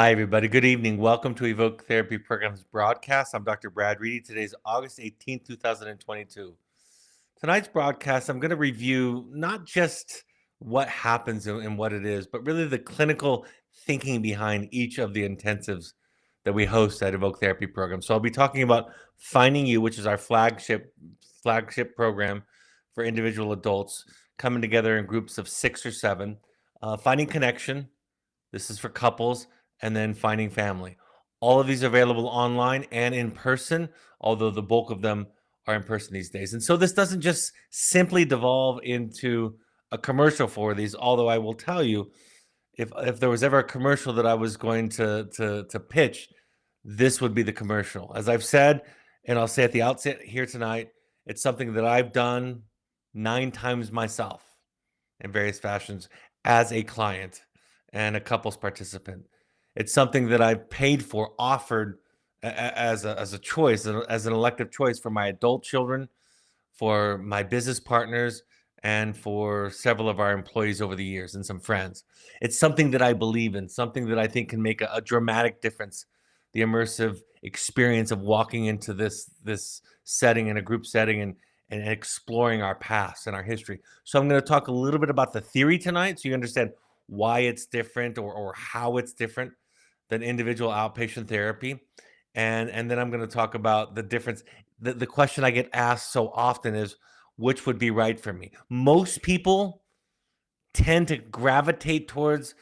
Hi, everybody. Good evening. Welcome to Evoke Therapy Program's broadcast. I'm Dr. Brad Reedy. Today's August 18th, 2022. Tonight's broadcast, I'm going to review not just what happens and what it is, but really the clinical thinking behind each of the intensives that we host at Evoke Therapy Program. So I'll be talking about Finding You, which is our flagship program for individual adults coming together in groups of 6 or 7. Finding Connection, this is for couples, and then Finding Family. All of these are available online and in person, although the bulk of them are in person these days. And so this doesn't just simply devolve into a commercial for these, although I will tell you, if there was ever a commercial that I was going to pitch, this would be the commercial. As I've said, and I'll say at the outset here tonight, it's something that I've done 9 times myself in various fashions as a client and a couples participant. It's something that I've paid for, offered as a choice, as an elective choice for my adult children, for my business partners, and for several of our employees over the years and some friends. It's something that I believe in, something that I think can make a dramatic difference. The immersive experience of walking into this setting, in a group setting, and exploring our past and our history. So I'm going to talk a little bit about the theory tonight, so you understand why it's different or how it's different than individual outpatient therapy. And then I'm going to talk about the difference. The question I get asked so often is, which would be right for me? Most people tend to gravitate towards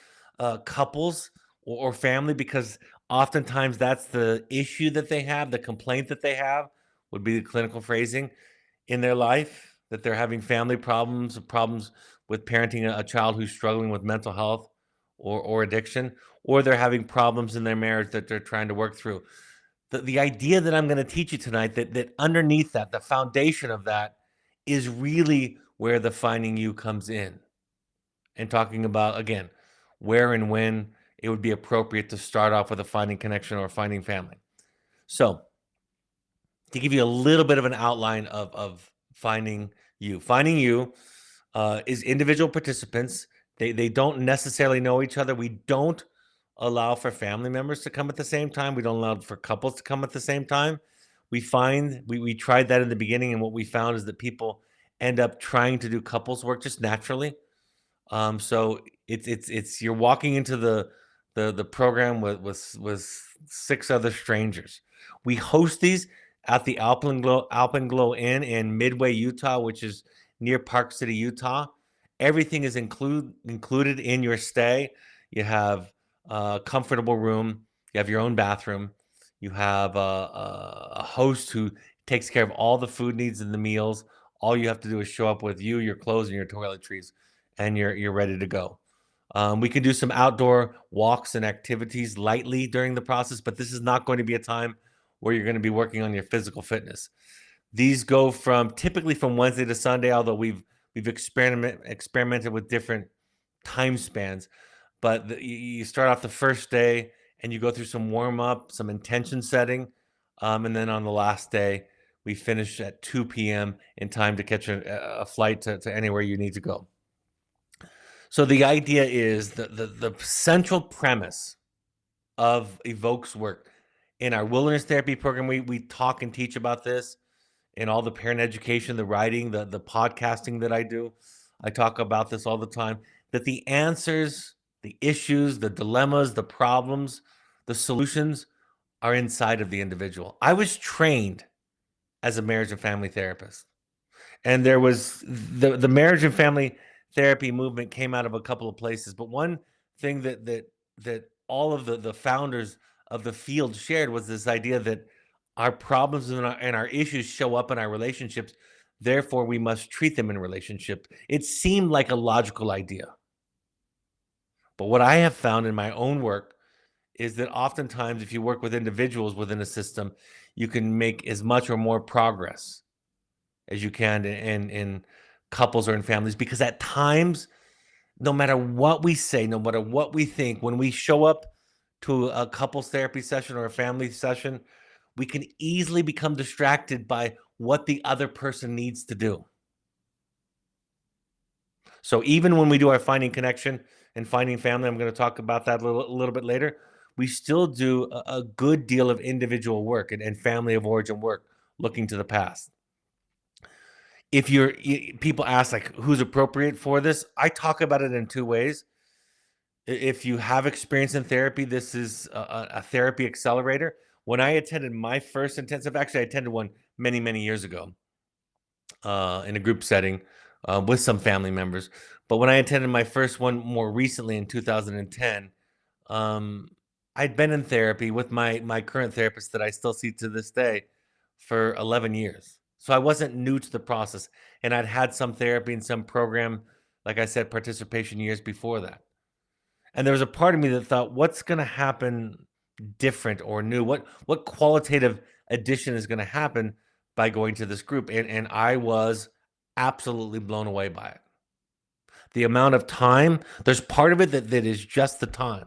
couples or family because oftentimes that's the issue that they have, the complaint that they have would be the clinical phrasing in their life, that they're having family problems with parenting a child who's struggling with mental health or addiction, or they're having problems in their marriage that they're trying to work through. The idea that I'm going to teach you tonight, that underneath that, the foundation of that, is really where the Finding You comes in, and talking about, again, where and when it would be appropriate to start off with a Finding Connection or Finding Family. So to give you a little bit of an outline of Finding You. Finding You is individual participants. They don't necessarily know each other. We don't allow for family members to come at the same time. We don't allow for couples to come at the same time. We tried that in the beginning, and what we found is that people end up trying to do couples work just naturally. So it's you're walking into the program with 6 other strangers. We host these at the Alpenglow Inn in Midway, Utah, which is near Park City, Utah. Everything is included in your stay. You have a comfortable room. You have your own bathroom. You have a host who takes care of all the food needs and the meals. All you have to do is show up with you, your clothes, and your toiletries, and you're ready to go. We can do some outdoor walks and activities lightly during the process, but this is not going to be a time where you're going to be working on your physical fitness. These go typically from Wednesday to Sunday, although we've experimented with different time spans. But you start off the first day and you go through some warm up, some intention setting, and then on the last day we finish at 2 p.m. in time to catch a flight to anywhere you need to go. So the idea is the central premise of Evoke's work. In our wilderness therapy program, we talk and teach about this. In all the parent education, the writing, the podcasting that I do, I talk about this all the time, that the answers, the issues, the dilemmas, the problems, the solutions are inside of the individual. I was trained as a marriage and family therapist. And there was the marriage and family therapy movement came out of a couple of places, but one thing that all of the founders of the field shared was this idea that our problems and our issues show up in our relationships, therefore we must treat them in relationship. It seemed like a logical idea. But what I have found in my own work is that oftentimes if you work with individuals within a system, you can make as much or more progress as you can in couples or in families, because at times, no matter what we say, no matter what we think, when we show up to a couples therapy session or a family session, we can easily become distracted by what the other person needs to do. So even when we do our Finding Connection and Finding Family, I'm going to talk about that a little bit later, we still do a good deal of individual work and family of origin work looking to the past. If people ask like who's appropriate for this, I talk about it in two ways. If you have experience in therapy, this is a therapy accelerator. When I attended my first intensive, actually I attended one many years ago in a group setting with some family members. But when I attended my first one more recently in 2010, um, I'd been in therapy with my current therapist that I still see to this day for 11 years. So I wasn't new to the process, and I'd had some therapy and some program, like I said, participation years before that. And there was a part of me that thought, what's going to happen different or new? What qualitative addition is going to happen by going to this group? And I was absolutely blown away by it. The amount of time, there's part of it that is just the time.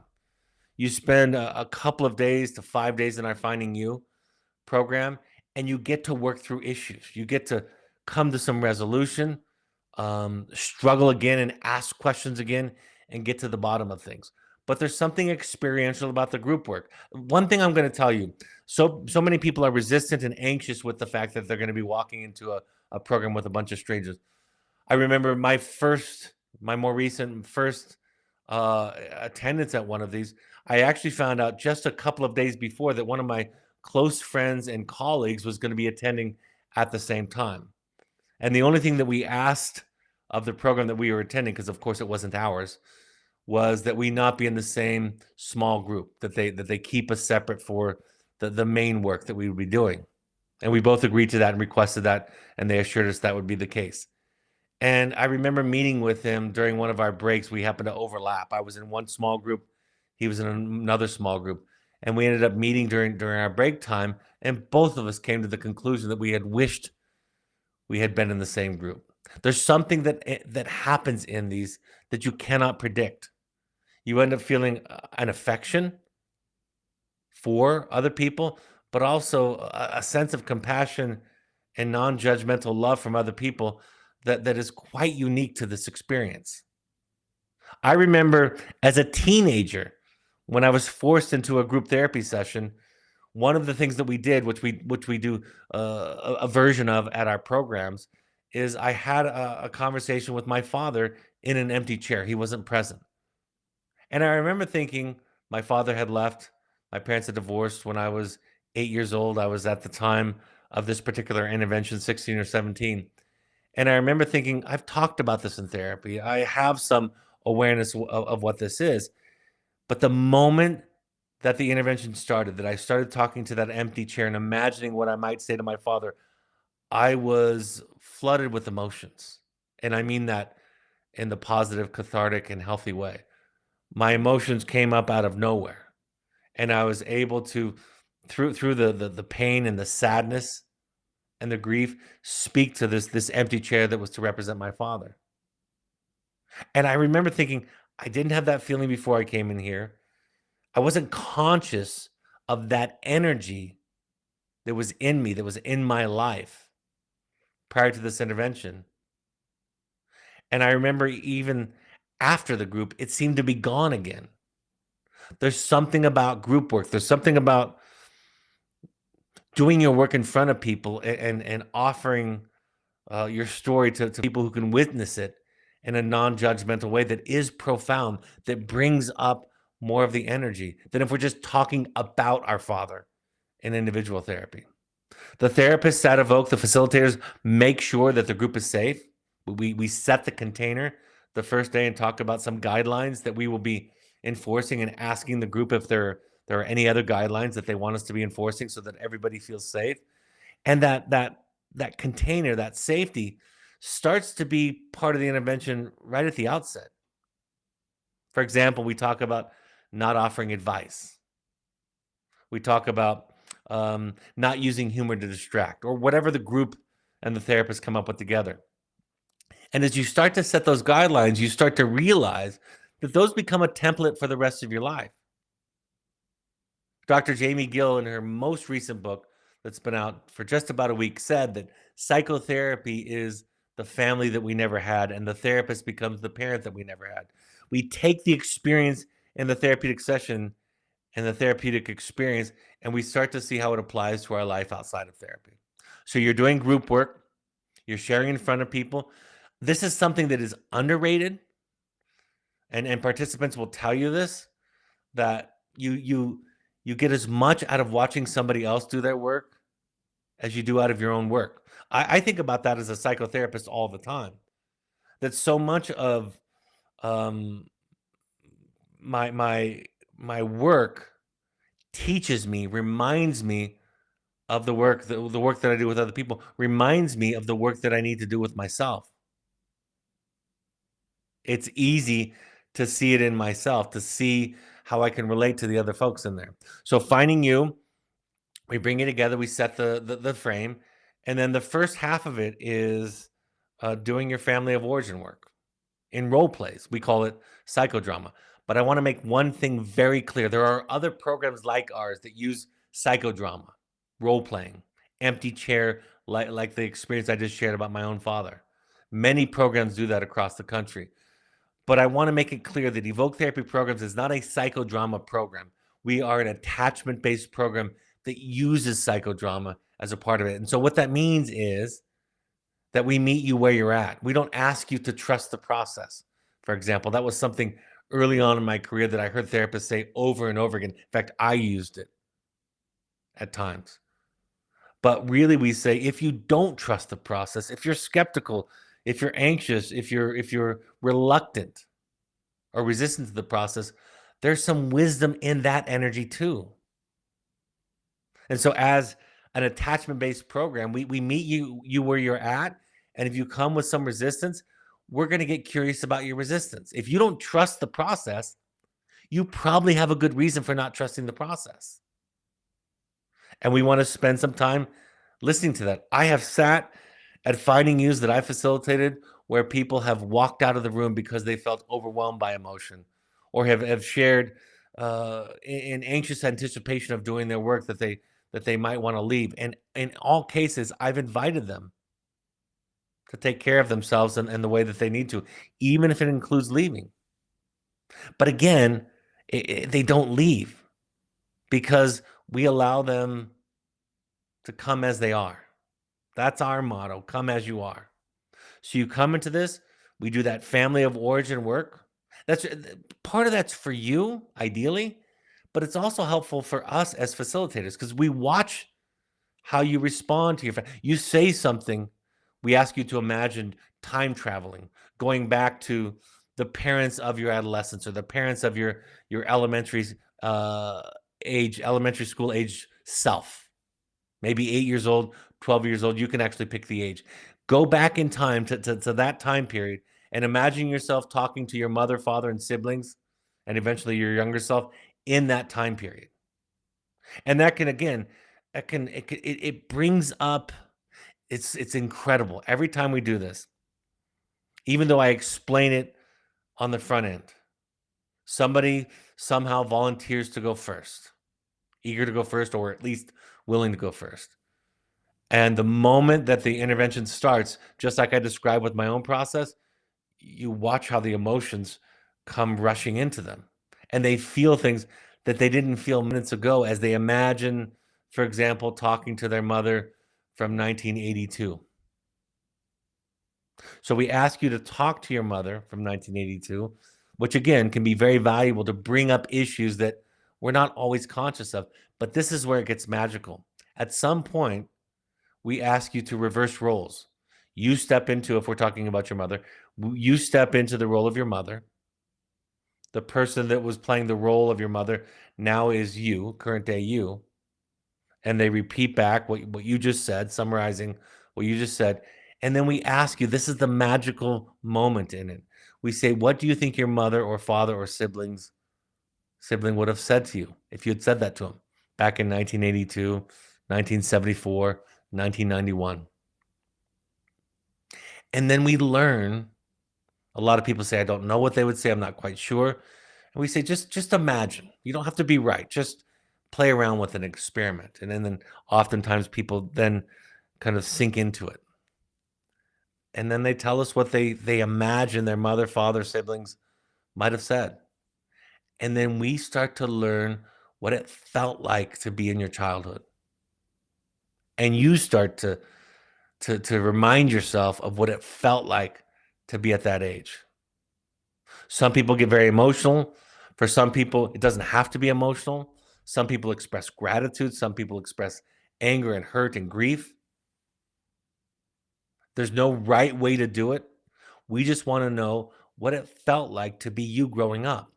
You spend a couple of days to 5 days in our Finding You program, and you get to work through issues. You get to come to some resolution, struggle again and ask questions again and get to the bottom of things. But there's something experiential about the group work. One thing I'm going to tell you, so many people are resistant and anxious with the fact that they're going to be walking into a program with a bunch of strangers. I remember my more recent first attendance at one of these. I actually found out just a couple of days before that one of my close friends and colleagues was going to be attending at the same time. And the only thing that we asked of the program that we were attending, because of course it wasn't ours, was that we not be in the same small group, that they keep us separate for the main work that we would be doing. And we both agreed to that and requested that, and they assured us that would be the case. And I remember meeting with him during one of our breaks. We happened to overlap. I was in one small group, he was in another small group, and we ended up meeting during our break time. And both of us came to the conclusion that we had wished we had been in the same group. There's something that happens in these that you cannot predict. You end up feeling an affection for other people, but also a sense of compassion and non-judgmental love from other people that is quite unique to this experience. I remember as a teenager, when I was forced into a group therapy session, one of the things that we did, which we do a version of at our programs, is I had a conversation with my father in an empty chair. He wasn't present. And I remember thinking my father had left. My parents had divorced when I was 8 years old. I was at the time of this particular intervention, 16 or 17. And I remember thinking, I've talked about this in therapy. I have some awareness of what this is. But the moment that the intervention started, that I started talking to that empty chair and imagining what I might say to my father, I was flooded with emotions. And I mean that in the positive, cathartic, and healthy way. My emotions came up out of nowhere. And I was able to, through the pain and the sadness and the grief, speak to this empty chair that was to represent my father. And I remember thinking, I didn't have that feeling before I came in here. I wasn't conscious of that energy that was in me, that was in my life prior to this intervention. And I remember even after the group, it seemed to be gone again. There's something about group work. There's something about doing your work in front of people and offering your story to people who can witness it in a non-judgmental way that is profound, that brings up more of the energy than if we're just talking about our father in individual therapy. The therapists at Evoke, the facilitators, make sure that the group is safe. We set the container the first day and talk about some guidelines that we will be enforcing and asking the group if there are any other guidelines that they want us to be enforcing so that everybody feels safe. And that container, that safety, starts to be part of the intervention right at the outset. For example, we talk about not offering advice. We talk about not using humor to distract, or whatever the group and the therapist come up with together. And as you start to set those guidelines, you start to realize that those become a template for the rest of your life. Dr. Jamie Gill, in her most recent book that's been out for just about a week, said that psychotherapy is the family that we never had, and the therapist becomes the parent that we never had. We take the experience in the therapeutic session and the therapeutic experience, and we start to see how it applies to our life outside of therapy. So you're doing group work, you're sharing in front of people. This is something that is underrated, and participants will tell you this, that you get as much out of watching somebody else do their work as you do out of your own work. I think about that as a psychotherapist all the time. That so much of um, my work teaches me, reminds me of the work that I do with other people, reminds me of the work that I need to do with myself. It's easy to see it in myself, to see how I can relate to the other folks in there. So finding you, we bring it together, we set the frame, and then the first half of it is doing your family of origin work in role plays. We call it psychodrama. But I want to make one thing very clear. There are other programs like ours that use psychodrama, role playing, empty chair, like the experience I just shared about my own father. Many programs do that across the country. But I want to make it clear that Evoke Therapy Programs is not a psychodrama program. We are an attachment based program that uses psychodrama as a part of it. And so, what that means is that we meet you where you're at. We don't ask you to trust the process. For example, that was something early on in my career that I heard therapists say over and over again. In fact, I used it at times. But really, we say if you don't trust the process, if you're skeptical, if you're anxious, if you're reluctant or resistant to the process, there's some wisdom in that energy too. And so as an attachment-based program, we meet you where you're at, and if you come with some resistance, we're going to get curious about your resistance. If you don't trust the process, you probably have a good reason for not trusting the process. And we want to spend some time listening to that. I have sat at finding yous that I facilitated where people have walked out of the room because they felt overwhelmed by emotion, or have shared in anxious anticipation of doing their work that they might want to leave. And in all cases, I've invited them to take care of themselves and the way that they need to, even if it includes leaving. But again, they don't leave because we allow them to come as they are. That's our motto, come as you are. So you come into this, we do that family of origin work. That's part of that's for you, ideally, but it's also helpful for us as facilitators because we watch how you respond to you say something, we ask you to imagine time traveling, going back to the parents of your adolescence or the parents of your uh, elementary school age self. Maybe 8 years old, 12 years old, you can actually pick the age. Go back in time to that time period and imagine yourself talking to your mother, father, and siblings, and eventually your younger self in that time period. And that can again, it brings up, it's incredible. Every time we do this, even though I explain it on the front end, somebody somehow volunteers to go first, eager to go first, or at least willing to go first. And the moment that the intervention starts, just like I described with my own process, you watch how the emotions come rushing into them. And they feel things that they didn't feel minutes ago as they imagine, for example, talking to their mother from 1982. So we ask you to talk to your mother from 1982, which again can be very valuable to bring up issues that we're not always conscious of. But this is where it gets magical. At some point, we ask you to reverse roles. You step into, if we're talking about your mother, you step into the role of your mother. The person that was playing the role of your mother now is you, current day you. And they repeat back what you just said, summarizing what you just said. And then we ask you, this is the magical moment in it. We say, what do you think your mother or father or sibling would have said to you if you had said that to him back in 1982, 1974, 1991? And then we learn. A lot of people say, I don't know what they would say. I'm not quite sure. And we say, just imagine. You don't have to be right. Just play around with an experiment. And then oftentimes people then kind of sink into it. And then they tell us what they imagine their mother, father, siblings might have said. And then we start to learn what it felt like to be in your childhood. And you start to remind yourself of what it felt like to be at that age. Some people get very emotional. For some people, it doesn't have to be emotional. Some people express gratitude. Some people express anger and hurt and grief. There's no right way to do it. We just want to know what it felt like to be you growing up.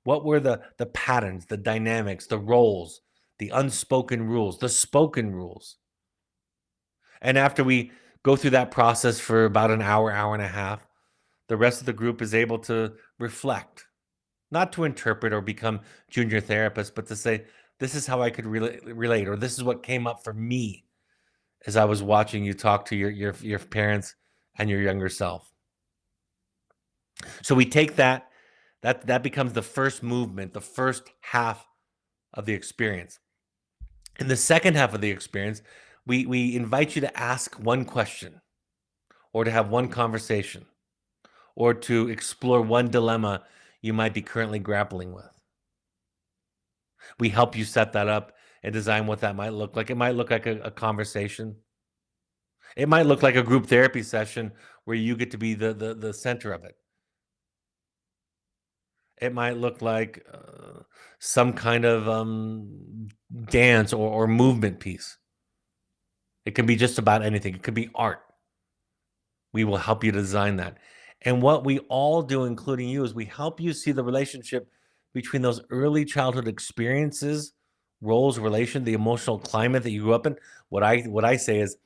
What were the patterns, the dynamics, the roles, the unspoken rules, the spoken rules? And after we go through that process for about an hour, hour and a half, the rest of the group is able to reflect, not to interpret or become junior therapists, but to say, this is how I could relate, or this is what came up for me as I was watching you talk to your parents and your younger self. So we take that becomes the first movement, the first half of the experience. In the second half of the experience, we invite you to ask one question, or to have one conversation, or to explore one dilemma you might be currently grappling with. We help you set that up and design what that might look like. It might look like a conversation. It might look like a group therapy session where you get to be the center of it. It might look like some kind of dance or movement piece. It can be just about anything. It could be art. We will help you design that. And what we all do, including you, is we help you see the relationship between those early childhood experiences, roles, the emotional climate that you grew up in. What I say is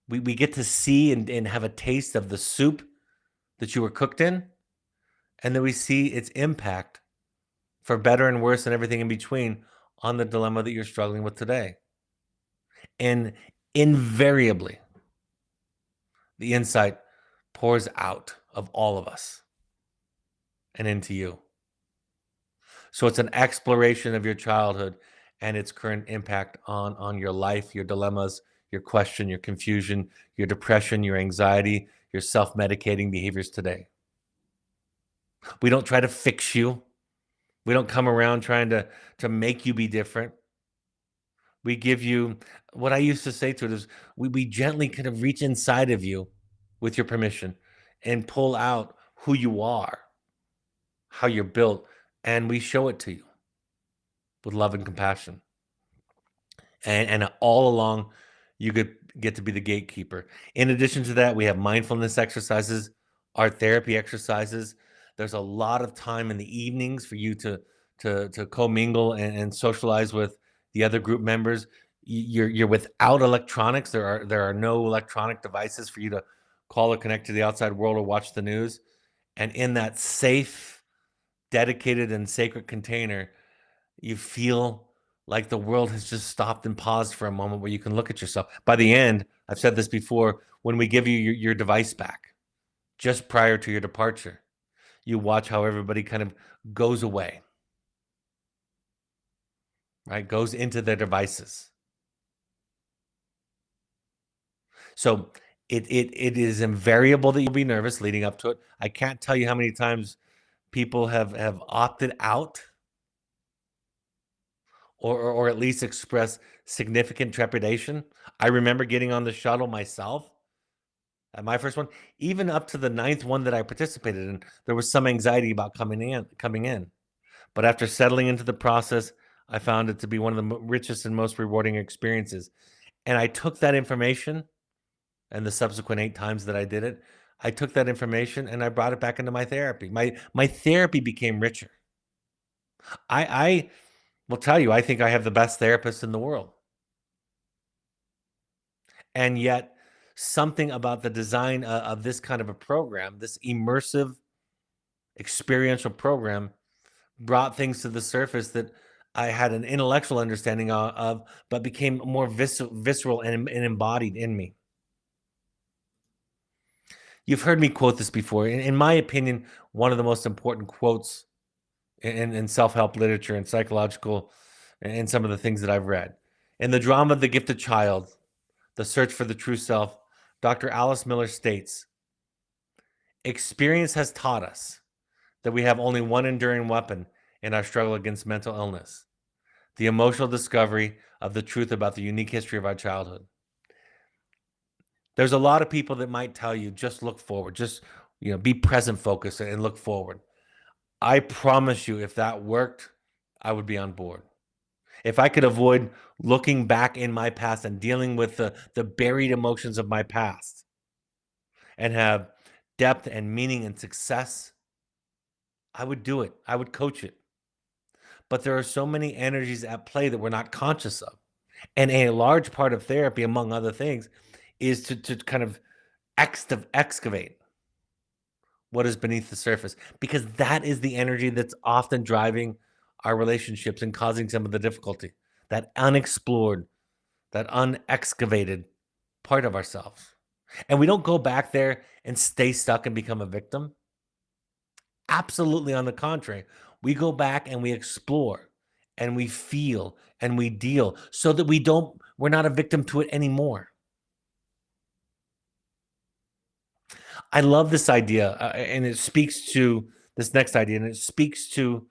we get to see and have a taste of the soup that you were cooked in, and then we see its impact, for better and worse and everything in between, on the dilemma that you're struggling with today. And invariably, the insight pours out of all of us and into you. So it's an exploration of your childhood and its current impact on your life, your dilemmas, your question, your confusion, your depression, your anxiety, your self-medicating behaviors today. We don't try to fix you. We don't come around trying to make you be different. We give you, what I used to say to it is, we gently kind of reach inside of you with your permission and pull out who you are, how you're built, and we show it to you with love and compassion. And all along, you get to be the gatekeeper. In addition to that, we have mindfulness exercises, art therapy exercises. There's a lot of time in the evenings for you to commingle and socialize with the other group members. You're without electronics. There are no electronic devices for you to call or connect to the outside world or watch the news. And in that safe, dedicated, and sacred container, you feel like the world has just stopped and paused for a moment where you can look at yourself. By the end, I've said this before, when we give you your device back, just prior to your departure, you watch how everybody kind of goes away, right? Goes into their devices. So it is invariable that you'll be nervous leading up to it. I can't tell you how many times people have opted out, or at least express significant trepidation. I remember getting on the shuttle myself at my first one, even up to the ninth one that I participated in. There was some anxiety about coming in. But after settling into the process, I found it to be one of the richest and most rewarding experiences. And I took that information, and the subsequent 8 times that I did it, I took that information and I brought it back into my therapy. My therapy became richer. I will tell you, I think I have the best therapist in the world. And yet, something about the design of this kind of a program, this immersive experiential program, brought things to the surface that I had an intellectual understanding of, but became more visceral and embodied in me. You've heard me quote this before. In my opinion, one of the most important quotes in self-help literature and psychological, and some of the things that I've read. In the drama of The Gifted Child, The Search for the True Self, Dr. Alice Miller states, experience has taught us that we have only one enduring weapon in our struggle against mental illness. the emotional discovery of the truth about the unique history of our childhood. There's a lot of people that might tell you, just look forward, just, be present focused and look forward. I promise you, if that worked, I would be on board. If I could avoid looking back in my past and dealing with the buried emotions of my past and have depth and meaning and success, I would do it. I would coach it. But there are so many energies at play that we're not conscious of. And a large part of therapy, among other things, is to kind of excavate what is beneath the surface, because that is the energy that's often driving our relationships and causing some of the difficulty, that unexplored, that unexcavated part of ourselves. And we don't go back there and stay stuck and become a victim. Absolutely, on the contrary, we go back and we explore and we feel and we deal so that we're not a victim to it anymore. I love this idea, and it speaks to this next idea, and it speaks to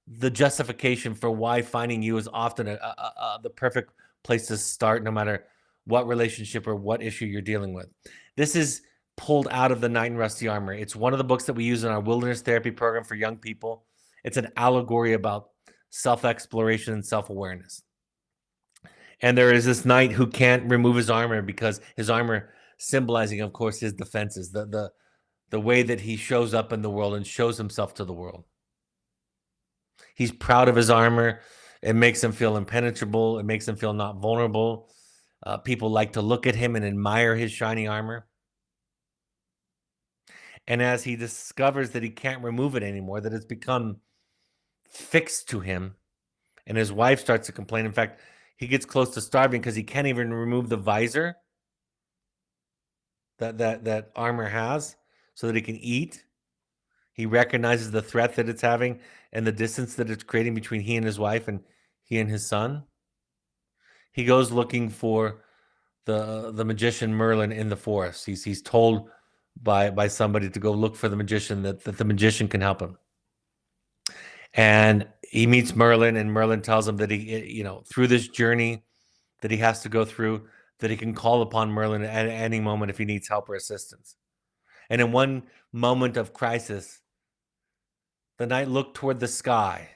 the justification for why finding you is often the perfect place to start, no matter what relationship or what issue you're dealing with. This is pulled out of The Knight in Rusty Armor. It's one of the books that we use in our wilderness therapy program for young people. It's an allegory about self-exploration and self-awareness. And there is this knight who can't remove his armor because his armor symbolizing, of course, his defenses, the way that he shows up in the world and shows himself to the world. He's proud of his armor. It makes him feel impenetrable. It makes him feel not vulnerable. People like to look at him and admire his shiny armor. And as he discovers that he can't remove it anymore, that it's become fixed to him, and his wife starts to complain. In fact, he gets close to starving because he can't even remove the visor that armor has so that he can eat. He recognizes the threat that it's having and the distance that it's creating between he and his wife and he and his son. He goes looking for the magician Merlin in the forest. He's told by somebody to go look for the magician, that the magician can help him. And he meets Merlin, and Merlin tells him that he, through this journey that he has to go through, that he can call upon Merlin at any moment if he needs help or assistance. And in one moment of crisis, the knight looked toward the sky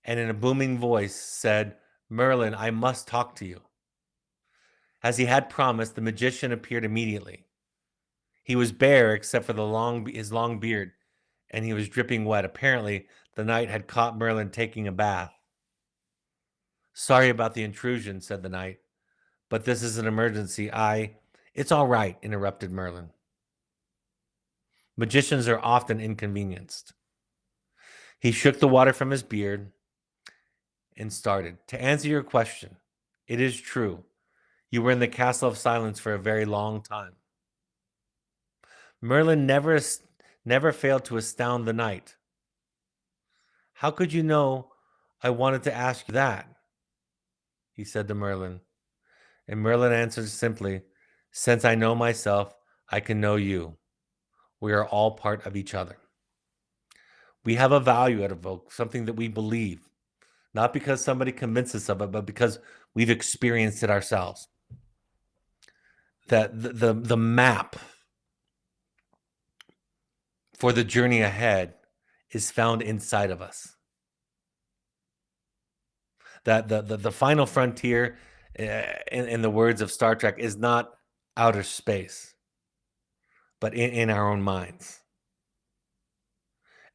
and in a booming voice said, "Merlin, I must talk to you." As he had promised, the magician appeared immediately. He was bare except for his long beard, and he was dripping wet. Apparently, the knight had caught Merlin taking a bath. "Sorry about the intrusion," said the knight, "but this is an emergency. It's all right," interrupted Merlin. Magicians are often inconvenienced. He shook the water from his beard and started. "To answer your question, it is true. You were in the Castle of Silence for a very long time." Merlin never failed to astound the knight. "How could you know I wanted to ask you that?" he said to Merlin. And Merlin answered simply, "Since I know myself, I can know you. We are all part of each other. We have a value at Evoke, something that we believe, not because somebody convinced us of it, but because we've experienced it ourselves. That the map for the journey ahead is found inside of us. That the final frontier, in the words of Star Trek, is not outer space, but in our own minds.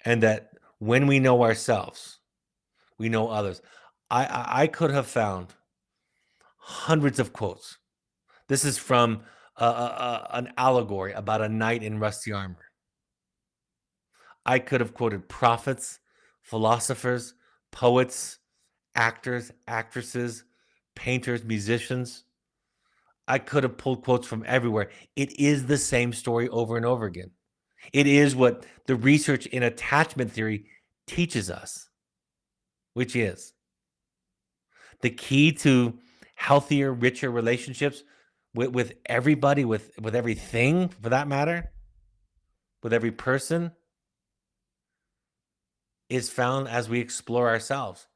And that when we know ourselves, we know others. I could have found hundreds of quotes. This is from an allegory about a knight in rusty armor. I could have quoted prophets, philosophers, poets, actors, actresses, painters, musicians. I could have pulled quotes from everywhere. It is the same story over and over again. It is what the research in attachment theory teaches us, which is the key to healthier, richer relationships with everybody, with everything for that matter, with every person, is found as we explore ourselves.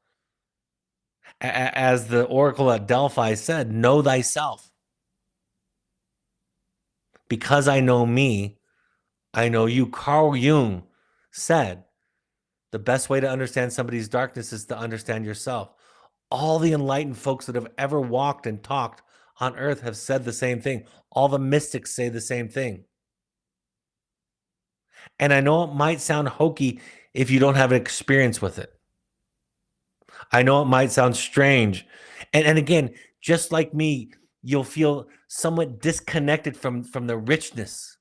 As the oracle at Delphi said, know thyself. Because I know me, I know you. Carl Jung said, the best way to understand somebody's darkness is to understand yourself. All the enlightened folks that have ever walked and talked on earth have said the same thing. All the mystics say the same thing. And I know it might sound hokey if you don't have an experience with it. I know it might sound strange. And again, just like me, you'll feel somewhat disconnected from the richness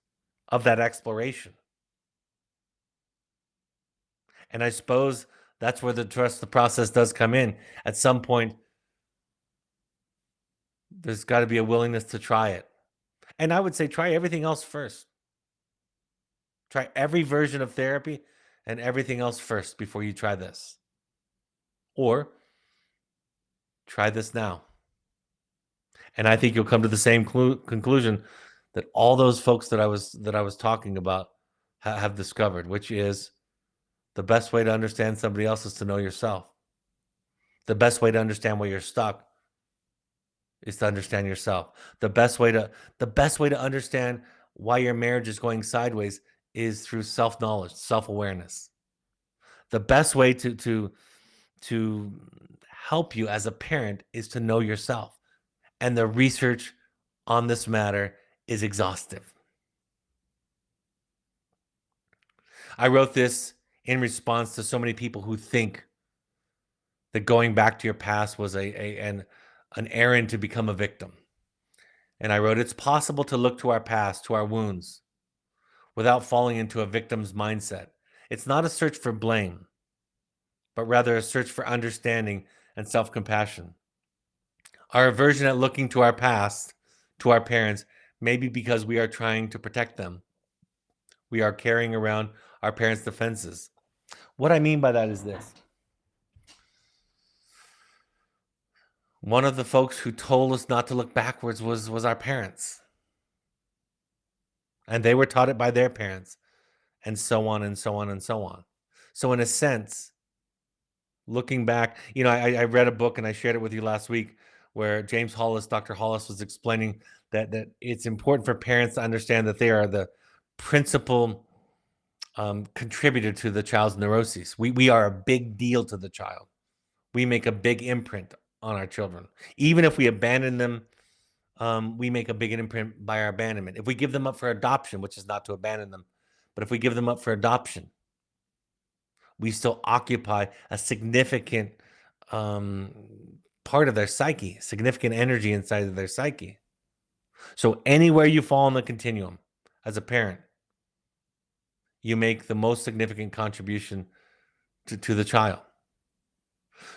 of that exploration. And I suppose that's where the trust the process does come in. At some point, there's got to be a willingness to try it. And I would say try everything else first. Try every version of therapy and everything else first before you try this. Or try this now. And I think you'll come to the same conclusion that all those folks that I was talking about have discovered, which is the best way to understand somebody else is to know yourself. The best way to understand where you're stuck is to understand yourself. The best way to understand why your marriage is going sideways is through self-knowledge, self-awareness. The best way to help you as a parent is to know yourself. And the research on this matter is exhaustive. I wrote this in response to so many people who think that going back to your past was an errand to become a victim. And I wrote, it's possible to look to our past, to our wounds, without falling into a victim's mindset. It's not a search for blame, but rather a search for understanding and self-compassion. Our aversion at looking to our past, to our parents, may be because we are trying to protect them. We are carrying around our parents' defenses. What I mean by that is this. One of the folks who told us not to look backwards was our parents. And they were taught it by their parents, and so on and so on and so on. So in a sense, looking back, I read a book and I shared it with you last week where James Hollis, Dr. Hollis, was explaining that it's important for parents to understand that they are the principal contributor to the child's neuroses. We are a big deal to the child. We make a big imprint on our children. Even if we abandon them, we make a big imprint by our abandonment. If we give them up for adoption, which is not to abandon them, but if we give them up for adoption, we still occupy a significant part of their psyche, significant energy inside of their psyche. So anywhere you fall on the continuum as a parent, you make the most significant contribution to the child.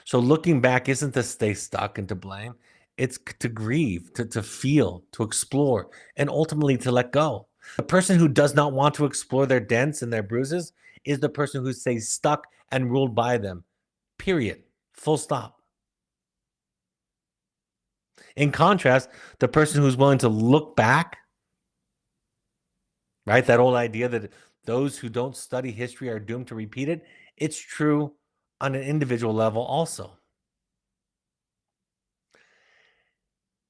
So looking back isn't to stay stuck and to blame. It's to grieve, to feel, to explore, and ultimately to let go. The person who does not want to explore their dents and their bruises is the person who stays stuck and ruled by them. Period. Full stop. In contrast, the person who's willing to look back, right? That old idea that those who don't study history are doomed to repeat it. It's true on an individual level also.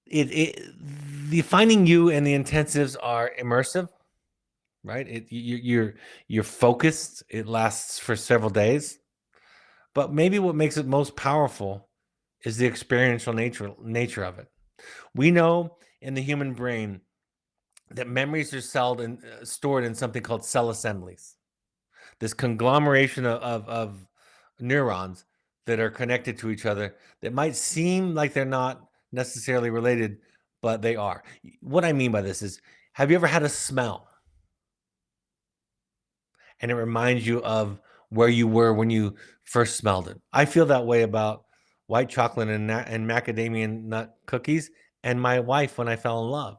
The finding you and the intensives are immersive, right? You're focused. It lasts for several days, but maybe what makes it most powerful is the experiential nature of it. We know in the human brain that memories are stored in something called cell assemblies. This conglomeration of neurons that are connected to each other that might seem like they're not necessarily related, but they are. What I mean by this is, have you ever had a smell and it reminds you of where you were when you first smelled it? I feel that way about white chocolate and macadamia nut cookies and my wife when I fell in love.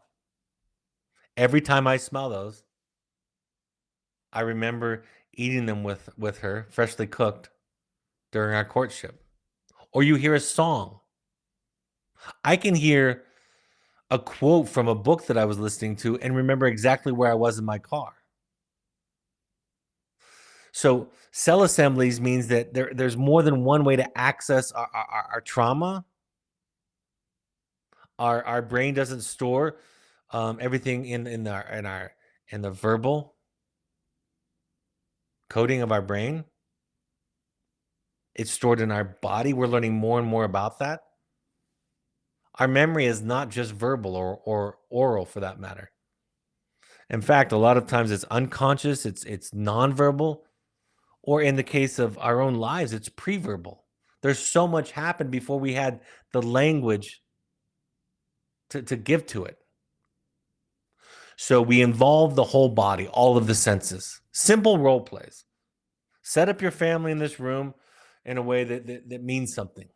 Every time I smell those, I remember eating them with her, freshly cooked, during our courtship. Or you hear a song. I can hear a quote from a book that I was listening to and remember exactly where I was in my car. So cell assemblies means that there's more than one way to access our trauma. Our brain doesn't store everything in the verbal coding of our brain. It's stored in our body. We're learning more and more about that. Our memory is not just verbal or oral, for that matter. In fact, a lot of times it's unconscious, it's nonverbal, or in the case of our own lives, it's pre-verbal. There's so much happened before we had the language to give to it. So we involve the whole body, all of the senses. Simple role plays. Set up your family in this room in a way that means something,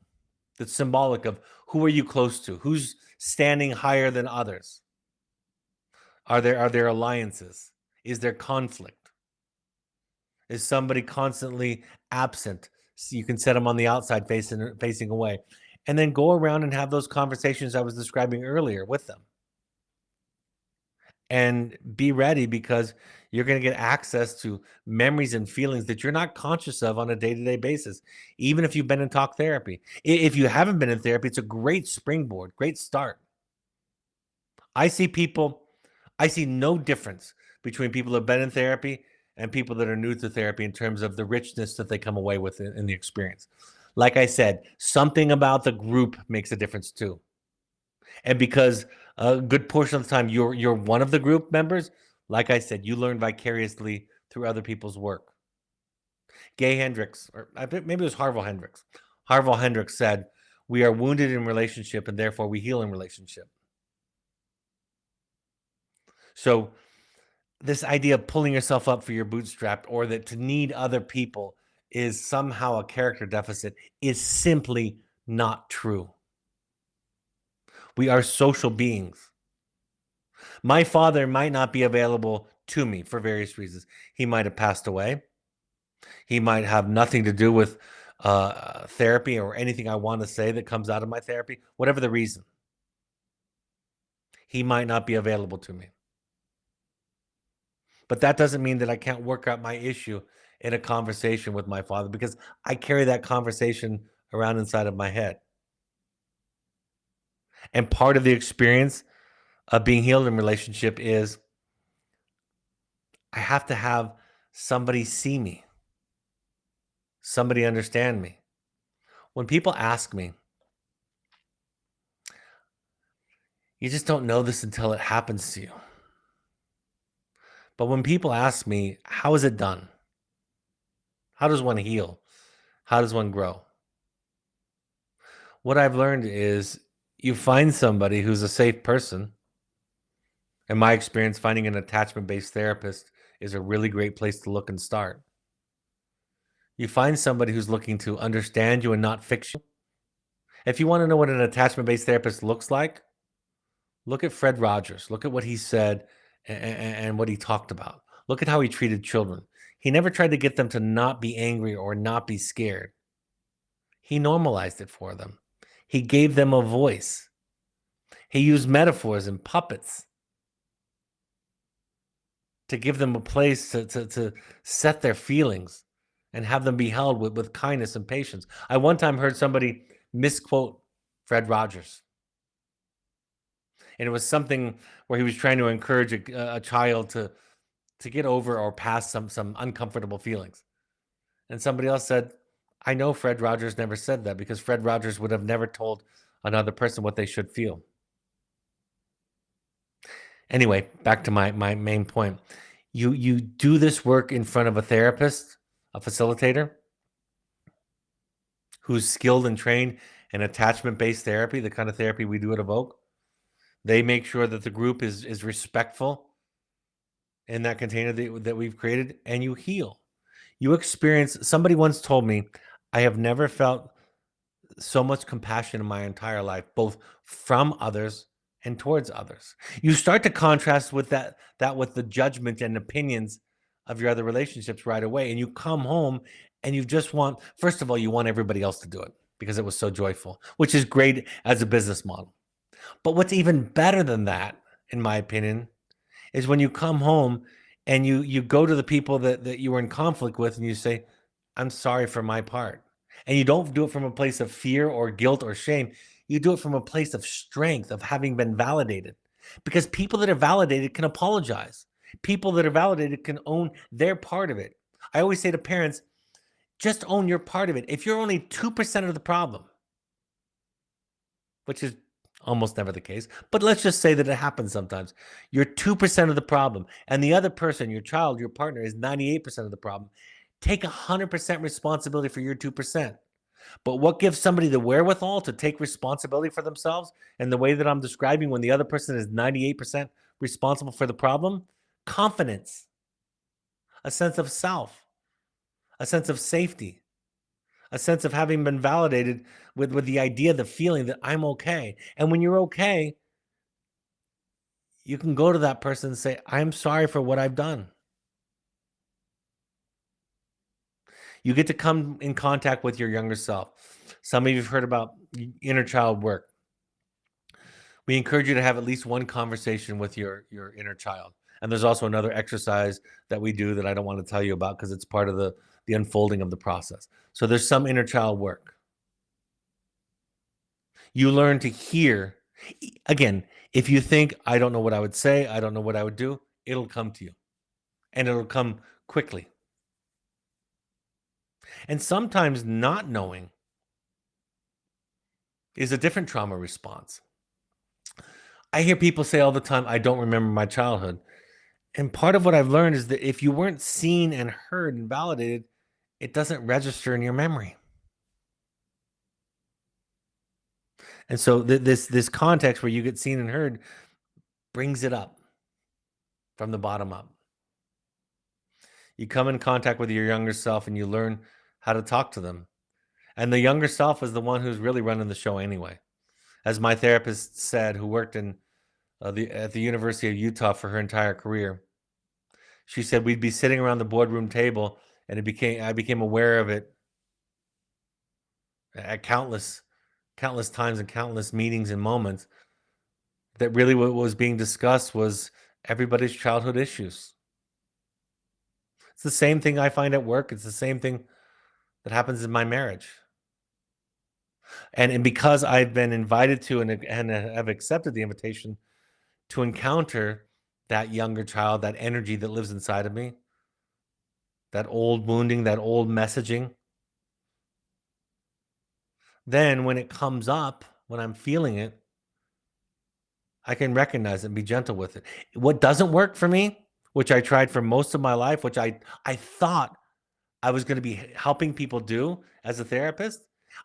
that's symbolic of who are you close to, who's standing higher than others. Are there alliances? Is there conflict? Is somebody constantly absent? So you can set them on the outside facing away. And then go around and have those conversations I was describing earlier with them. And be ready, because you're going to get access to memories and feelings that you're not conscious of on a day-to-day basis, even if you've been in talk therapy. If you haven't been in therapy, it's a great springboard, great start. I see no difference between people who have been in therapy and people that are new to therapy in terms of the richness that they come away with in the experience. Like I said, something about the group makes a difference too. And because a good portion of the time you're one of the group members, like I said, you learn vicariously through other people's work. Gay Hendricks, or I think maybe it was Harville Hendricks. Harville Hendricks said, "We are wounded in relationship, and therefore we heal in relationship." So this idea of pulling yourself up for your bootstrap, or that to need other people is somehow a character deficit, is simply not true. We are social beings. My father might not be available to me for various reasons. He might have passed away. He might have nothing to do with therapy or anything I want to say that comes out of my therapy, whatever the reason. He might not be available to me. But that doesn't mean that I can't work out my issue in a conversation with my father, because I carry that conversation around inside of my head. And part of the experience of being healed in relationship is I have to have somebody see me, somebody understand me. When people ask me, you just don't know this until it happens to you. But when people ask me, how is it done? How does one heal? How does one grow? What I've learned is you find somebody who's a safe person. In my experience, finding an attachment-based therapist is a really great place to look and start. You find somebody who's looking to understand you and not fix you. If you want to know what an attachment-based therapist looks like, look at Fred Rogers. Look at what he said and what he talked about. Look at how he treated children. He never tried to get them to not be angry or not be scared. He normalized it for them. He gave them a voice. He used metaphors and puppets to give them a place to set their feelings and have them be held with kindness and patience. I one time heard somebody misquote Fred Rogers. And it was something where he was trying to encourage a child to get over or pass some uncomfortable feelings. And somebody else said, I know Fred Rogers never said that, because Fred Rogers would have never told another person what they should feel. Anyway, back to my main point. You do this work in front of a therapist, a facilitator, who's skilled and trained in attachment-based therapy, the kind of therapy we do at Evoke. They make sure that the group is respectful in that container that we've created, and you heal. You experience, somebody once told me, I have never felt so much compassion in my entire life, both from others and towards others. You start to contrast with that with the judgment and opinions of your other relationships right away. And you come home and you just want, first of all, you want everybody else to do it because it was so joyful, which is great as a business model. But what's even better than that, in my opinion, is when you come home and you go to the people that you were in conflict with and you say, I'm sorry for my part. And you don't do it from a place of fear or guilt or shame. You do it from a place of strength, of having been validated. Because people that are validated can apologize. People that are validated can own their part of it. I always say to parents, just own your part of it. If you're only 2% of the problem, which is almost never the case, but let's just say that it happens sometimes. You're 2% of the problem, and the other person, your child, your partner, is 98% of the problem. Take 100% responsibility for your 2%. But what gives somebody the wherewithal to take responsibility for themselves and the way that I'm describing when the other person is 98% responsible for the problem? Confidence, a sense of self, a sense of safety, a sense of having been validated with the idea, the feeling that I'm okay. And when you're okay, you can go to that person and say, I'm sorry for what I've done. You get to come in contact with your younger self. Some of you have heard about inner child work. We encourage you to have at least one conversation with your inner child. And there's also another exercise that we do that I don't want to tell you about because it's part of the unfolding of the process. So there's some inner child work. You learn to hear. Again, if you think, I don't know what I would say, I don't know what I would do, it'll come to you. And it'll come quickly. And sometimes not knowing is a different trauma response. I hear people say all the time, I don't remember my childhood. And part of what I've learned is that if you weren't seen and heard and validated, it doesn't register in your memory. And so this context where you get seen and heard brings it up from the bottom up. You come in contact with your younger self and you learn how to talk to them. And the younger self is the one who's really running the show anyway. As my therapist said, who worked in at the University of Utah for her entire career, she said we'd be sitting around the boardroom table, and I became aware of it at countless times and countless meetings and moments. That really what was being discussed was everybody's childhood issues. It's the same thing I find at work. It's the same thing that happens in my marriage. And because I've been invited to and have accepted the invitation to encounter that younger child, that energy that lives inside of me, that old wounding, that old messaging, then when it comes up, when I'm feeling it, I can recognize it and be gentle with it. What doesn't work for me, which I tried for most of my life, which I thought I was going to be helping people do as a therapist,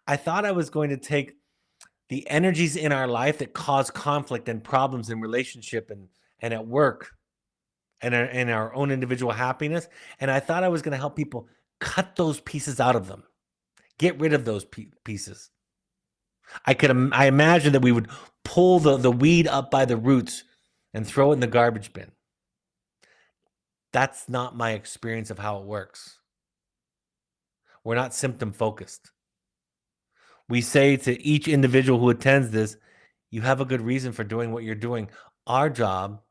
I thought I was going to take the energies in our life that cause conflict and problems in relationship and at work and in our own individual happiness, and I thought I was going to help people cut those pieces out of them, get rid of those pieces. I imagine that we would pull the weed up by the roots and throw it in the garbage bin. That's not my experience of how it works. We're not symptom focused. We say to each individual who attends this, you have a good reason for doing what you're doing. Our job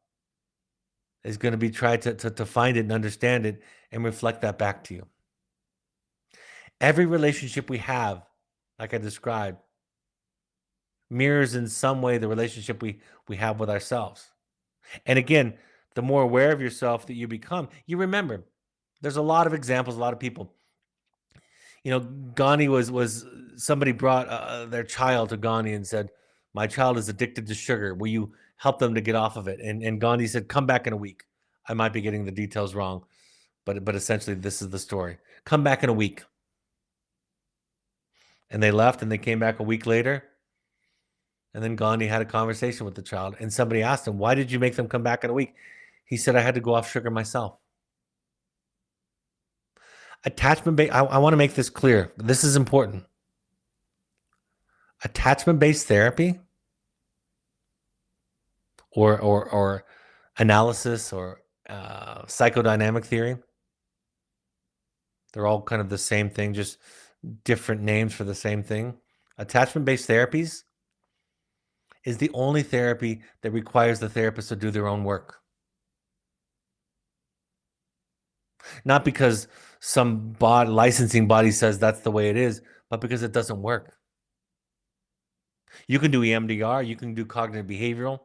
is going to be try to find it and understand it and reflect that back to you. Every relationship we have, like I described, mirrors in some way the relationship we have with ourselves. And again, the more aware of yourself that you become, you remember, there's a lot of examples, a lot of people. Gandhi was somebody brought their child to Gandhi and said, my child is addicted to sugar. Will you help them to get off of it? And Gandhi said, come back in a week. I might be getting the details wrong, but essentially this is the story. Come back in a week. And they left and they came back a week later. And then Gandhi had a conversation with the child and somebody asked him, why did you make them come back in a week? He said, I had to go off sugar myself. Attachment-based, I want to make this clear. This is important. Attachment-based therapy or analysis or psychodynamic theory, they're all kind of the same thing, just different names for the same thing. Attachment-based therapies is the only therapy that requires the therapist to do their own work. Not because some licensing body says that's the way it is, but because it doesn't work. You can do EMDR, you can do cognitive behavioral,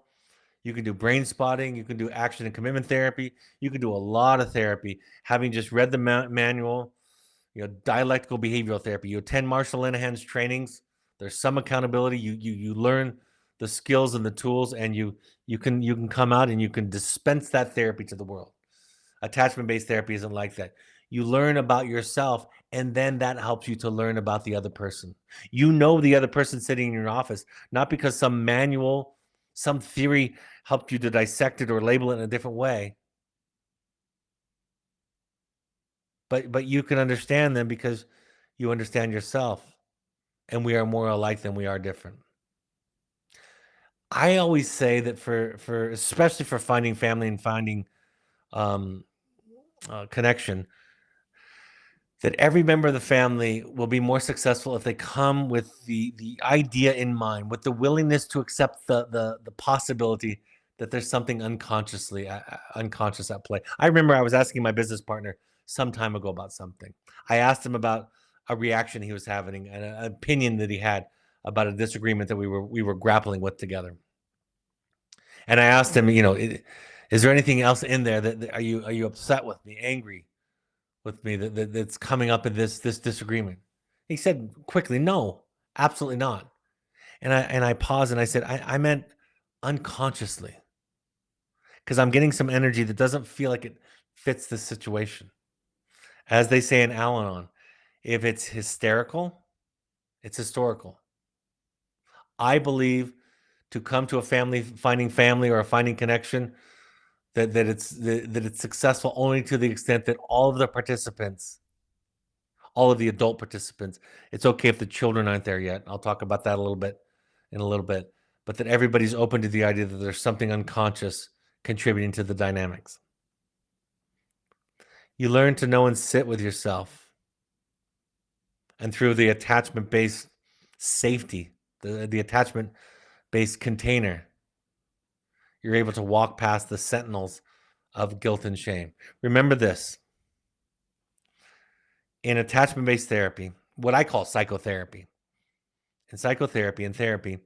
you can do brain spotting, you can do action and commitment therapy, you can do a lot of therapy. Having just read the manual, dialectical behavioral therapy, you attend Marshall Linehan's trainings, there's some accountability, you learn the skills and the tools, and you can come out and you can dispense that therapy to the world. Attachment-based therapy isn't like that. You learn about yourself, and then that helps you to learn about the other person. The other person sitting in your office, not because some manual, some theory helped you to dissect it or label it in a different way. But you can understand them because you understand yourself, and we are more alike than we are different. I always say that for especially for finding family and finding connection, that every member of the family will be more successful if they come with the idea in mind, with the willingness to accept the possibility that there's something unconscious at play. I remember I was asking my business partner some time ago about something. I asked him about a reaction he was having, an opinion that he had about a disagreement that we were grappling with together. And I asked him, is there anything else in there that are you upset with me, angry with me that's coming up in this disagreement? He said quickly, no, absolutely not. And I paused and I said, I meant unconsciously, because I'm getting some energy that doesn't feel like it fits the situation. As they say in Al-Anon, if it's hysterical, it's historical. I believe to come to finding family or a finding connection, that it's successful only to the extent that all of the participants, all of the adult participants, it's okay if the children aren't there yet. I'll talk about that in a little bit, but that everybody's open to the idea that there's something unconscious contributing to the dynamics. You learn to know and sit with yourself. And through the attachment-based safety, the attachment-based container, you're able to walk past the sentinels of guilt and shame. Remember this. In attachment-based therapy, what I call psychotherapy, and therapy,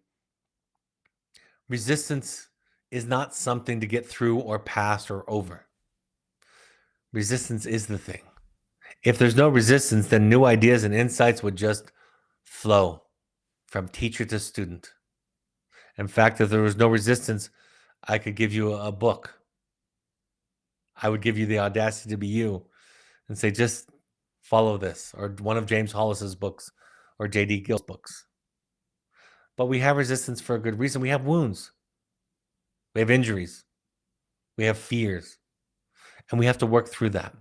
resistance is not something to get through or past or over. Resistance is the thing. If there's no resistance, then new ideas and insights would just flow from teacher to student. In fact, if there was no resistance, I could give you a book. I would give you the audacity to be you and say, just follow this, or one of James Hollis's books, or J.D. Gill's books. But we have resistance for a good reason. We have wounds. We have injuries. We have fears. And we have to work through that.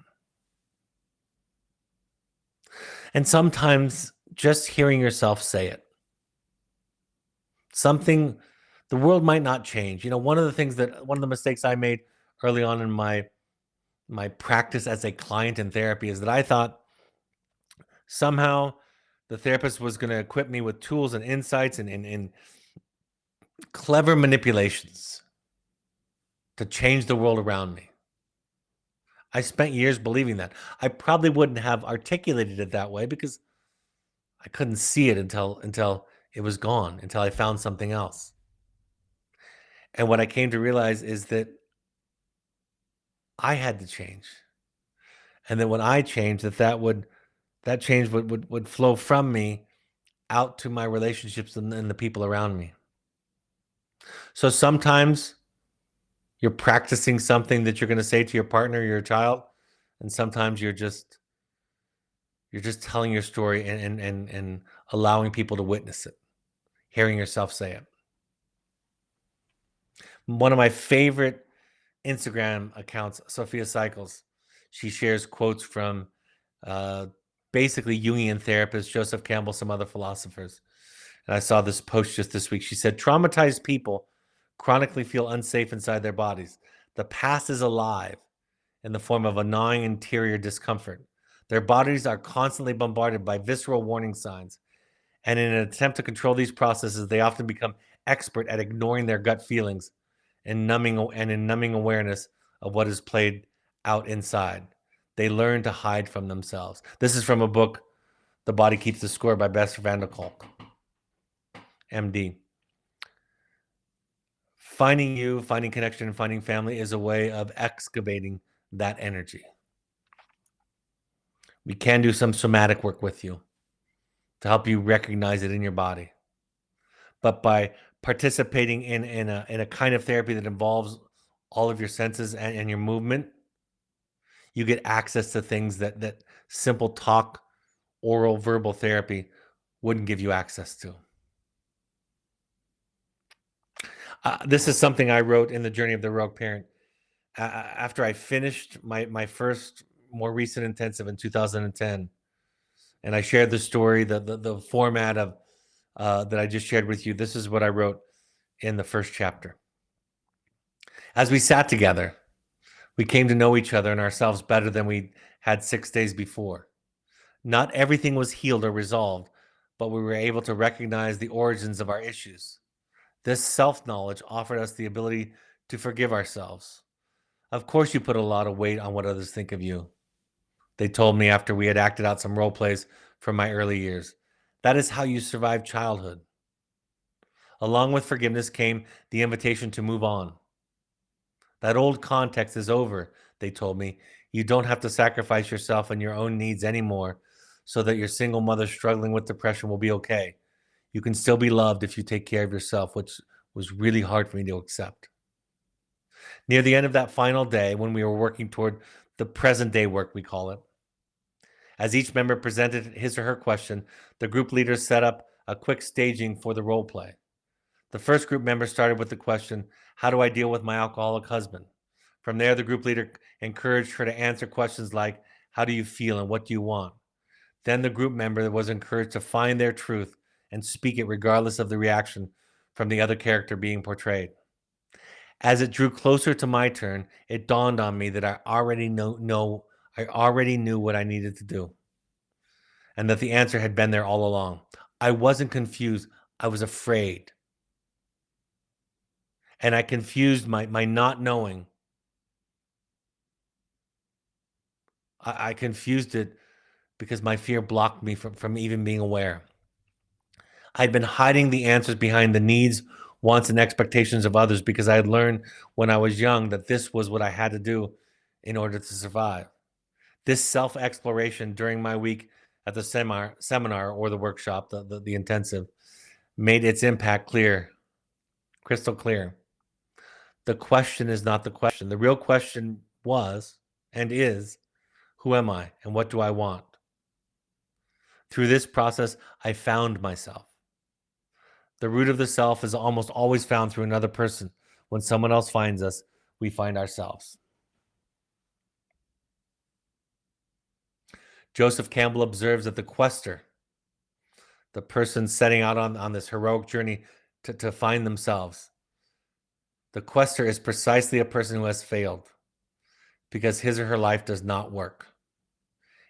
And sometimes just hearing yourself say it. The world might not change. One of the mistakes I made early on in my practice as a client in therapy is that I thought somehow the therapist was going to equip me with tools and insights and clever manipulations to change the world around me. I spent years believing that. I probably wouldn't have articulated it that way because I couldn't see it until it was gone, until I found something else. And what I came to realize is that I had to change. And that when I changed, that change would flow from me out to my relationships and the people around me. So sometimes you're practicing something that you're going to say to your partner or your child, and sometimes you're just telling your story and allowing people to witness it, hearing yourself say it. One of my favorite Instagram accounts, Sophia Cycles, she shares quotes from basically Jungian therapist Joseph Campbell, some other philosophers. And I saw this post just this week. She said, traumatized people chronically feel unsafe inside their bodies. The past is alive in the form of a gnawing interior discomfort. Their bodies are constantly bombarded by visceral warning signs. And in an attempt to control these processes, they often become expert at ignoring their gut feelings and numbing awareness of what is played out inside. they learn to hide from themselves. This is from a book, The Body Keeps the Score by Bessel van der Kolk, MD. Finding you, finding connection, and finding family is a way of excavating that energy. We can do some somatic work with you to help you recognize it in your body. But by participating in a kind of therapy that involves all of your senses and your movement, you get access to things that simple talk, oral, verbal therapy wouldn't give you access to. This is something I wrote in the Journey of the Rogue Parent. After I finished my first, more recent intensive in 2010, and I shared the story, the format of that I just shared with you. This is what I wrote in the first chapter. As we sat together, we came to know each other and ourselves better than we had 6 days before. Not everything was healed or resolved, but we were able to recognize the origins of our issues. This self-knowledge offered us the ability to forgive ourselves. Of course, you put a lot of weight on what others think of you. They told me after we had acted out some role plays from my early years. That is how you survive childhood. Along with forgiveness came the invitation to move on. That old context is over, they told me. You don't have to sacrifice yourself and your own needs anymore so that your single mother struggling with depression will be okay. You can still be loved if you take care of yourself, which was really hard for me to accept. Near the end of that final day, when we were working toward the present day work, we call it, as each member presented his or her question, the group leaders set up a quick staging for the role play. The first group member started with the question, how do I deal with my alcoholic husband? From there, the group leader encouraged her to answer questions like, how do you feel and what do you want? Then the group member was encouraged to find their truth and speak it regardless of the reaction from the other character being portrayed. As it drew closer to my turn, it dawned on me that I already knew what I needed to do, and that the answer had been there all along. I wasn't confused. I was afraid. And I confused my not knowing. I confused it because my fear blocked me from even being aware. I'd been hiding the answers behind the needs, wants, and expectations of others because I had learned when I was young that this was what I had to do in order to survive. This self-exploration during my week at the seminar or the workshop, the intensive, made its impact clear, crystal clear. The question is not the question. The real question was and is, who am I and what do I want? Through this process, I found myself. The root of the self is almost always found through another person. When someone else finds us, we find ourselves. Joseph Campbell observes that the quester, the person setting out on this heroic journey to find themselves, the quester is precisely a person who has failed because his or her life does not work.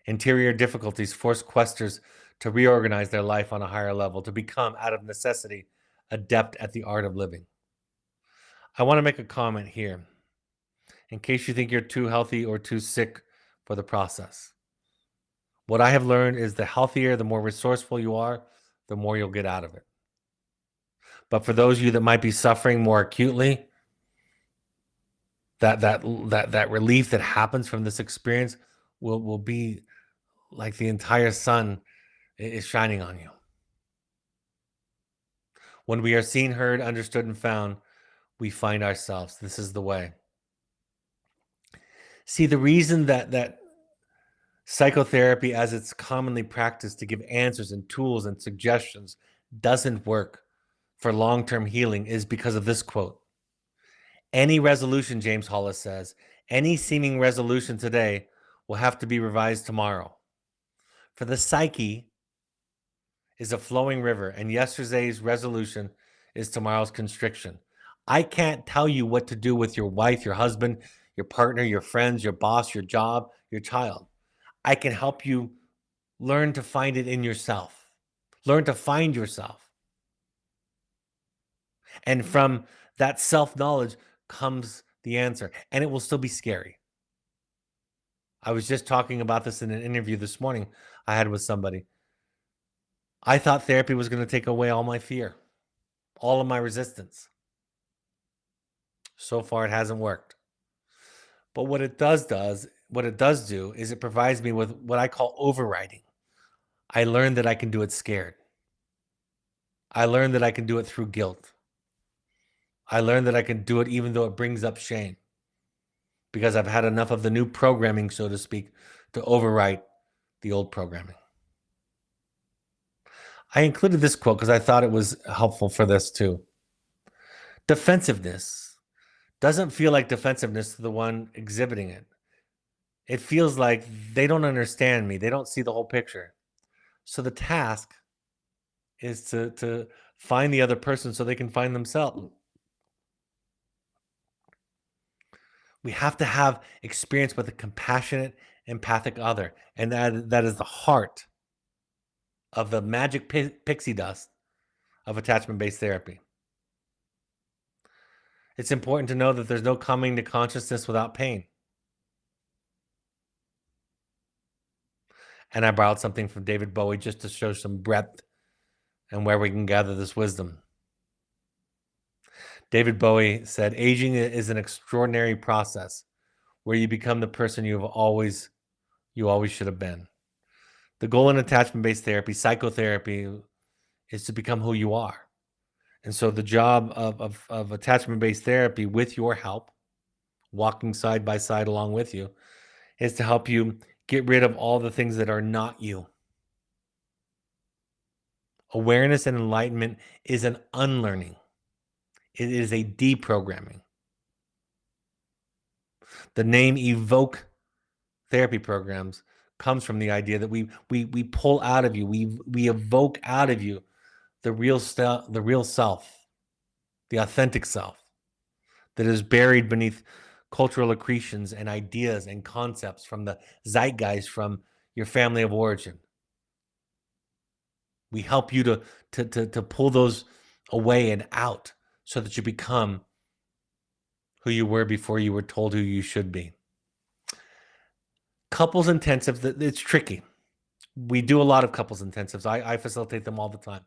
Interior difficulties force questers to reorganize their life on a higher level, to become, out of necessity, adept at the art of living. I want to make a comment here, in case you think you're too healthy or too sick for the process. What I have learned is the healthier, the more resourceful you are, the more you'll get out of it. But for those of you that might be suffering more acutely, that relief that happens from this experience will be like the entire sun is shining on you. When we are seen, heard, understood, and found, we find ourselves. This is the way. See, the reason that psychotherapy, as it's commonly practiced to give answers and tools and suggestions, doesn't work for long-term healing is because of this quote. Any resolution, James Hollis says, any seeming resolution today will have to be revised tomorrow. For the psyche is a flowing river, and yesterday's resolution is tomorrow's constriction. I can't tell you what to do with your wife, your husband, your partner, your friends, your boss, your job, your child. I can help you learn to find it in yourself. Learn to find yourself. And from that self-knowledge comes the answer. And it will still be scary. I was just talking about this in an interview this morning I had with somebody. I thought therapy was going to take away all my fear, all of my resistance. So far, it hasn't worked. But what it does do is it provides me with what I call overriding. I learned that I can do it scared. I learned that I can do it through guilt. I learned that I can do it even though it brings up shame, because I've had enough of the new programming, so to speak, to overwrite the old programming. I included this quote because I thought it was helpful for this too. Defensiveness doesn't feel like defensiveness to the one exhibiting it. It feels like they don't understand me. They don't see the whole picture. So the task is to find the other person so they can find themselves. We have to have experience with a compassionate, empathic other. And that is the heart of the magic pixie dust of attachment-based therapy. It's important to know that there's no coming to consciousness without pain. And I borrowed something from David Bowie just to show some breadth and where we can gather this wisdom. David Bowie said, aging is an extraordinary process where you become the person you always should have been. The goal in attachment-based therapy, psychotherapy, is to become who you are. And so the job of attachment-based therapy, with your help, walking side by side along with you, is to help you get rid of all the things that are not you. Awareness and enlightenment is an unlearning. It is a deprogramming. The name Evoke Therapy programs comes from the idea that we pull out of you, we evoke out of you the real self, the authentic self that is buried beneath cultural accretions and ideas and concepts from the zeitgeist from your family of origin. We help you to pull those away and out so that you become who you were before you were told who you should be. Couples intensive, it's tricky. We do a lot of couples intensives. I facilitate them all the time.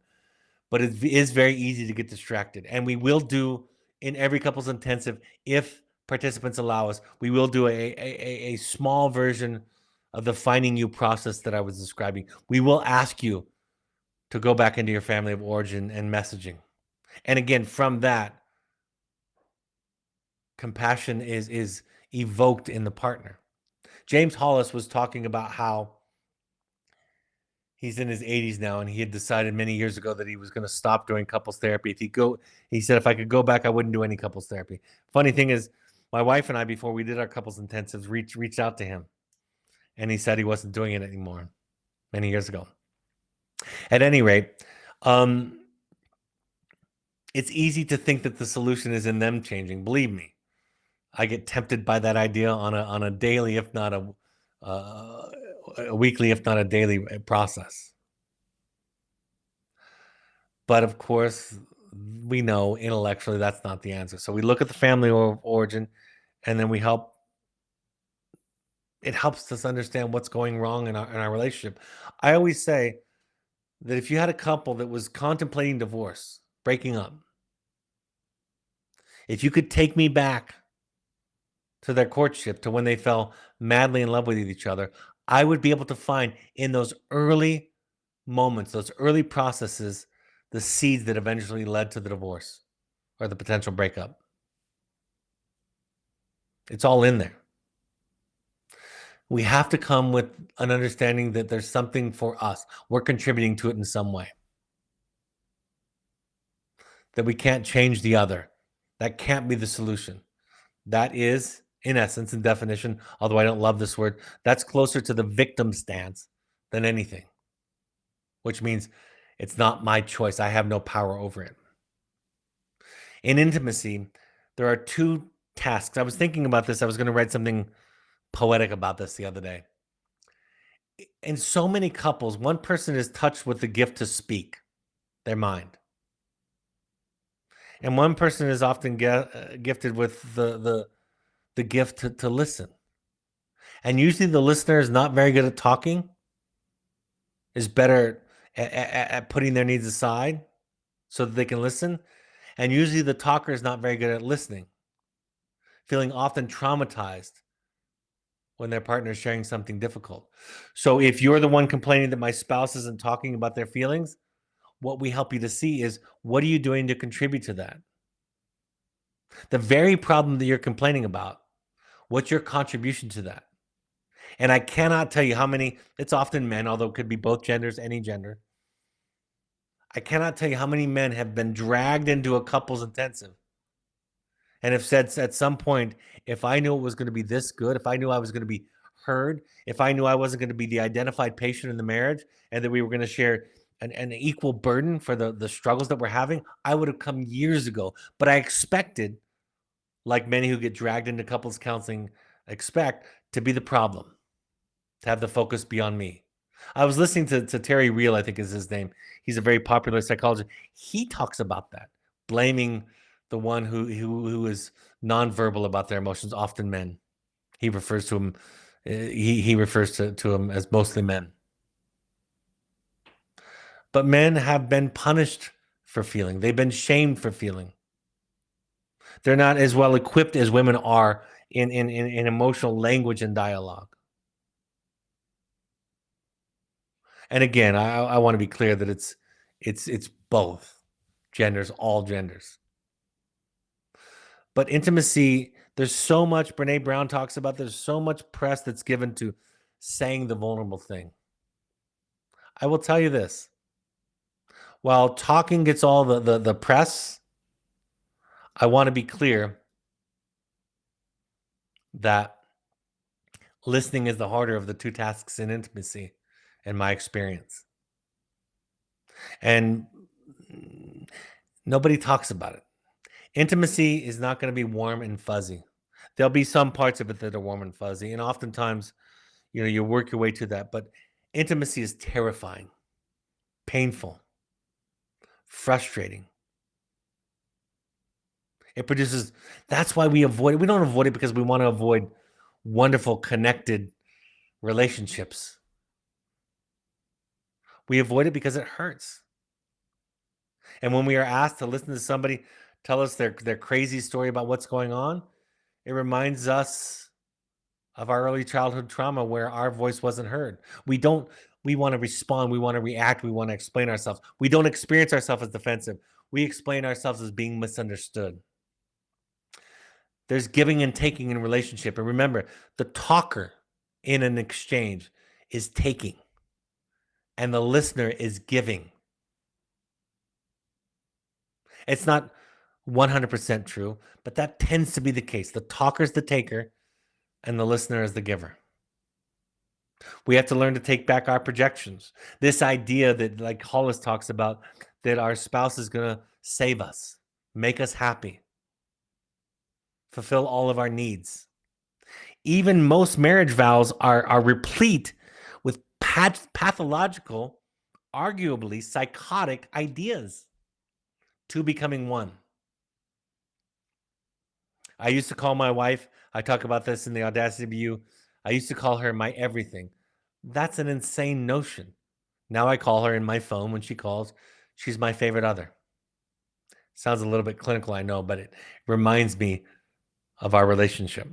But it is very easy to get distracted. And we will do, in every couples intensive, if participants allow us, we will do a small version of the finding you process that I was describing. We will ask you to go back into your family of origin and messaging. And again, from that, compassion is evoked in the partner. James Hollis was talking about how he's in his 80s now, and he had decided many years ago that he was going to stop doing couples therapy. He said, if I could go back, I wouldn't do any couples therapy. Funny thing is, my wife and I, before we did our couples intensives, reached out to him, and he said he wasn't doing it anymore many years ago. At any rate, it's easy to think that the solution is in them changing. Believe me, I get tempted by that idea on a daily, if not a weekly, if not a daily process. But of course, we know intellectually that's not the answer. So we look at the family of origin, and then it helps us understand what's going wrong in our relationship. I always say that if you had a couple that was contemplating divorce, breaking up, if you could take me back to their courtship, to when they fell madly in love with each other, I would be able to find in those early moments, those early processes, the seeds that eventually led to the divorce or the potential breakup. It's all in there. We have to come with an understanding that there's something for us. We're contributing to it in some way. That we can't change the other. That can't be the solution. That is, in essence and definition, although I don't love this word, that's closer to the victim stance than anything, which means it's not my choice. I have no power over it. In intimacy, there are two tasks. I was thinking about this. I was going to write something poetic about this the other day. In so many couples, one person is touched with the gift to speak, their mind. And one person is often gifted with the gift to listen. And usually the listener is not very good at talking, is better at putting their needs aside so that they can listen. And usually the talker is not very good at listening, feeling often traumatized when their partner is sharing something difficult. So if you're the one complaining that my spouse isn't talking about their feelings, what we help you to see is, what are you doing to contribute to that? The very problem that you're complaining about, what's your contribution to that? And I cannot tell you how many, it's often men, although it could be both genders, any gender. I cannot tell you how many men have been dragged into a couples intensive and have said at some point, if I knew it was going to be this good, if I knew I was going to be heard, if I knew I wasn't going to be the identified patient in the marriage and that we were going to share an equal burden for the struggles that we're having, I would have come years ago. But I expected, like many who get dragged into couples counseling expect, to be the problem, to have the focus be on me. I was listening to Terry Real, I think is his name. He's a very popular psychologist. He talks about that, blaming the one who is nonverbal about their emotions, often men. He refers to him. He refers to him as mostly men. But men have been punished for feeling. They've been shamed for feeling. They're not as well equipped as women are in emotional language and dialogue. And again, I want to be clear that it's both genders, all genders. But intimacy, there's so much Brene Brown talks about, there's so much press that's given to saying the vulnerable thing. I will tell you this. While talking gets all the press, I want to be clear that listening is the harder of the two tasks in intimacy, in my experience. And nobody talks about it. Intimacy is not going to be warm and fuzzy. There'll be some parts of it that are warm and fuzzy. And oftentimes, you work your way to that. But intimacy is terrifying, painful, frustrating. It produces, that's why we avoid it. We don't avoid it because we want to avoid wonderful, connected relationships. We avoid it because it hurts. And when we are asked to listen to somebody tell us their crazy story about what's going on, it reminds us of our early childhood trauma where our voice wasn't heard. We want to respond, we want to react, we want to explain ourselves. We don't experience ourselves as defensive. We explain ourselves as being misunderstood. There's giving and taking in relationship. And remember, the talker in an exchange is taking, and the listener is giving. It's not 100% true, but that tends to be the case. The talker is the taker, and the listener is the giver. We have to learn to take back our projections. This idea that, like Hollis talks about, that our spouse is going to save us, make us happy, fulfill all of our needs. Even most marriage vows are replete with pathological, arguably psychotic ideas. Two becoming one. I used to call my wife, I talk about this in The Audacity of You, I used to call her my everything. That's an insane notion. Now I call her in my phone when she calls, she's my favorite other. Sounds a little bit clinical, I know, but it reminds me of our relationship.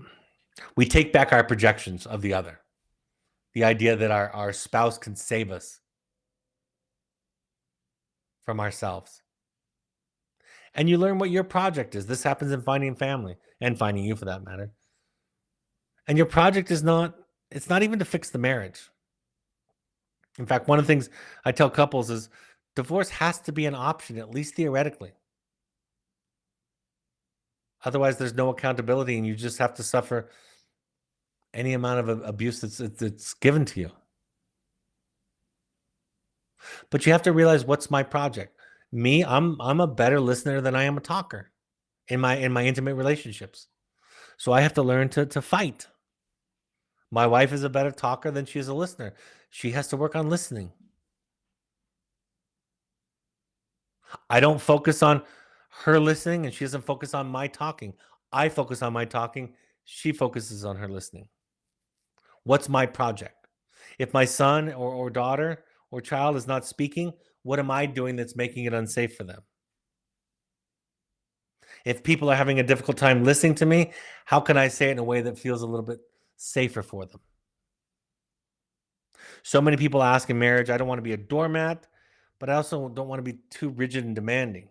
We take back our projections of the other. The idea that our spouse can save us from ourselves. And you learn what your project is. This happens in finding family and finding you for that matter. And your project is it's not even to fix the marriage. In fact, one of the things I tell couples is divorce has to be an option, at least theoretically. Otherwise, there's no accountability and you just have to suffer any amount of abuse that's given to you. But you have to realize, what's my project? Me, I'm a better listener than I am a talker in my intimate relationships. So I have to learn to fight. My wife is a better talker than she is a listener. She has to work on listening. I don't focus on her listening and she doesn't focus on my talking. I focus on my talking. She focuses on her listening. What's my project? If my son or daughter or child is not speaking, what am I doing that's making it unsafe for them? If people are having a difficult time listening to me, how can I say it in a way that feels a little bit safer for them? So many people ask in marriage, I don't want to be a doormat, but I also don't want to be too rigid and demanding.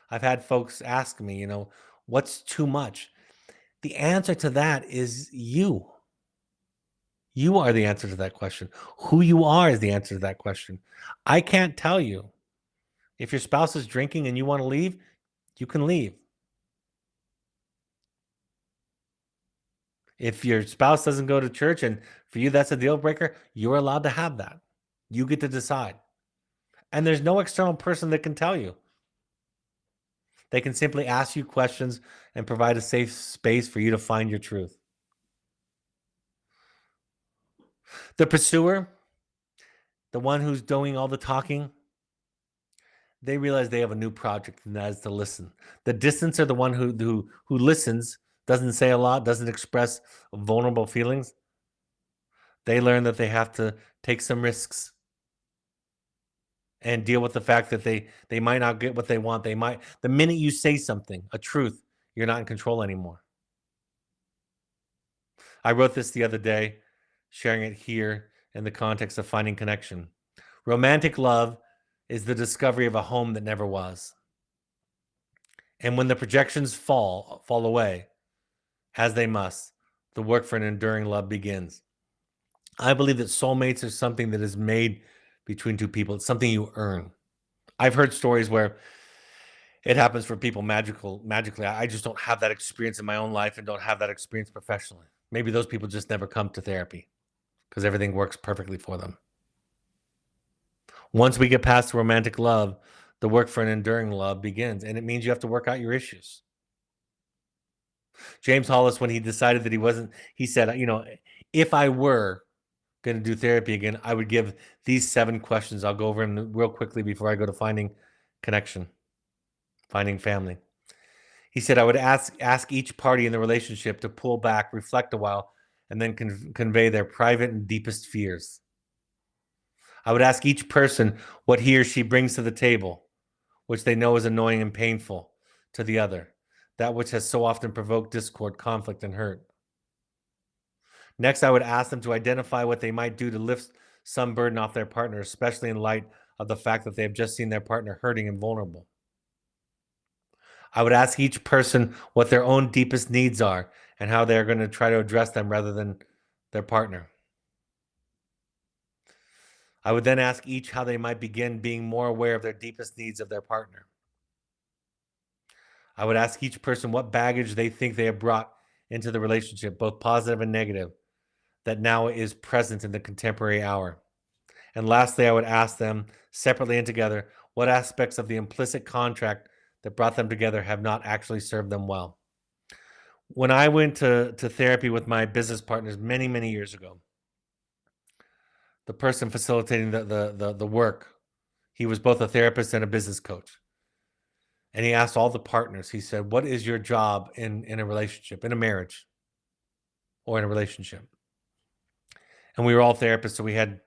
I've had folks ask me, what's too much? The answer to that is you. You are the answer to that question. Who you are is the answer to that question. I can't tell you. If your spouse is drinking and you want to leave, you can leave. If your spouse doesn't go to church and for you that's a deal breaker, you're allowed to have that. You get to decide. And there's no external person that can tell you. They can simply ask you questions and provide a safe space for you to find your truth. The pursuer, the one who's doing all the talking, they realize they have a new project, and that is to listen. The distancer, the one who listens, doesn't say a lot, doesn't express vulnerable feelings. They learn that they have to take some risks and deal with the fact that they might not get what they want. The minute you say something, a truth, you're not in control anymore. I wrote this the other day, sharing it here in the context of finding connection. Romantic love is the discovery of a home that never was. And when the projections fall away, as they must, the work for an enduring love begins. I believe that soulmates are something that is made between two people. It's something you earn. I've heard stories where it happens for people magically. I just don't have that experience in my own life and don't have that experience professionally. Maybe those people just never come to therapy because everything works perfectly for them. Once we get past romantic love, the work for an enduring love begins, and it means you have to work out your issues. James Hollis, when he decided that he said, if I were going to do therapy again, I would give these 7 questions. I'll go over them real quickly before I go to finding connection, finding family. He said, I would ask each party in the relationship to pull back, reflect a while, and then convey their private and deepest fears. I would ask each person what he or she brings to the table, which they know is annoying and painful to the other, that which has so often provoked discord, conflict, and hurt. Next, I would ask them to identify what they might do to lift some burden off their partner, especially in light of the fact that they have just seen their partner hurting and vulnerable. I would ask each person what their own deepest needs are and how they're going to try to address them rather than their partner. I would then ask each how they might begin being more aware of their deepest needs of their partner. I would ask each person what baggage they think they have brought into the relationship, both positive and negative, that now is present in the contemporary hour. And lastly, I would ask them separately and together what aspects of the implicit contract that brought them together have not actually served them well. When I went to therapy with my business partners many, many years ago, the person facilitating the work, he was both a therapist and a business coach. And he asked all the partners, he said, what is your job in a relationship, in a marriage or in a relationship? And we were all therapists, so we had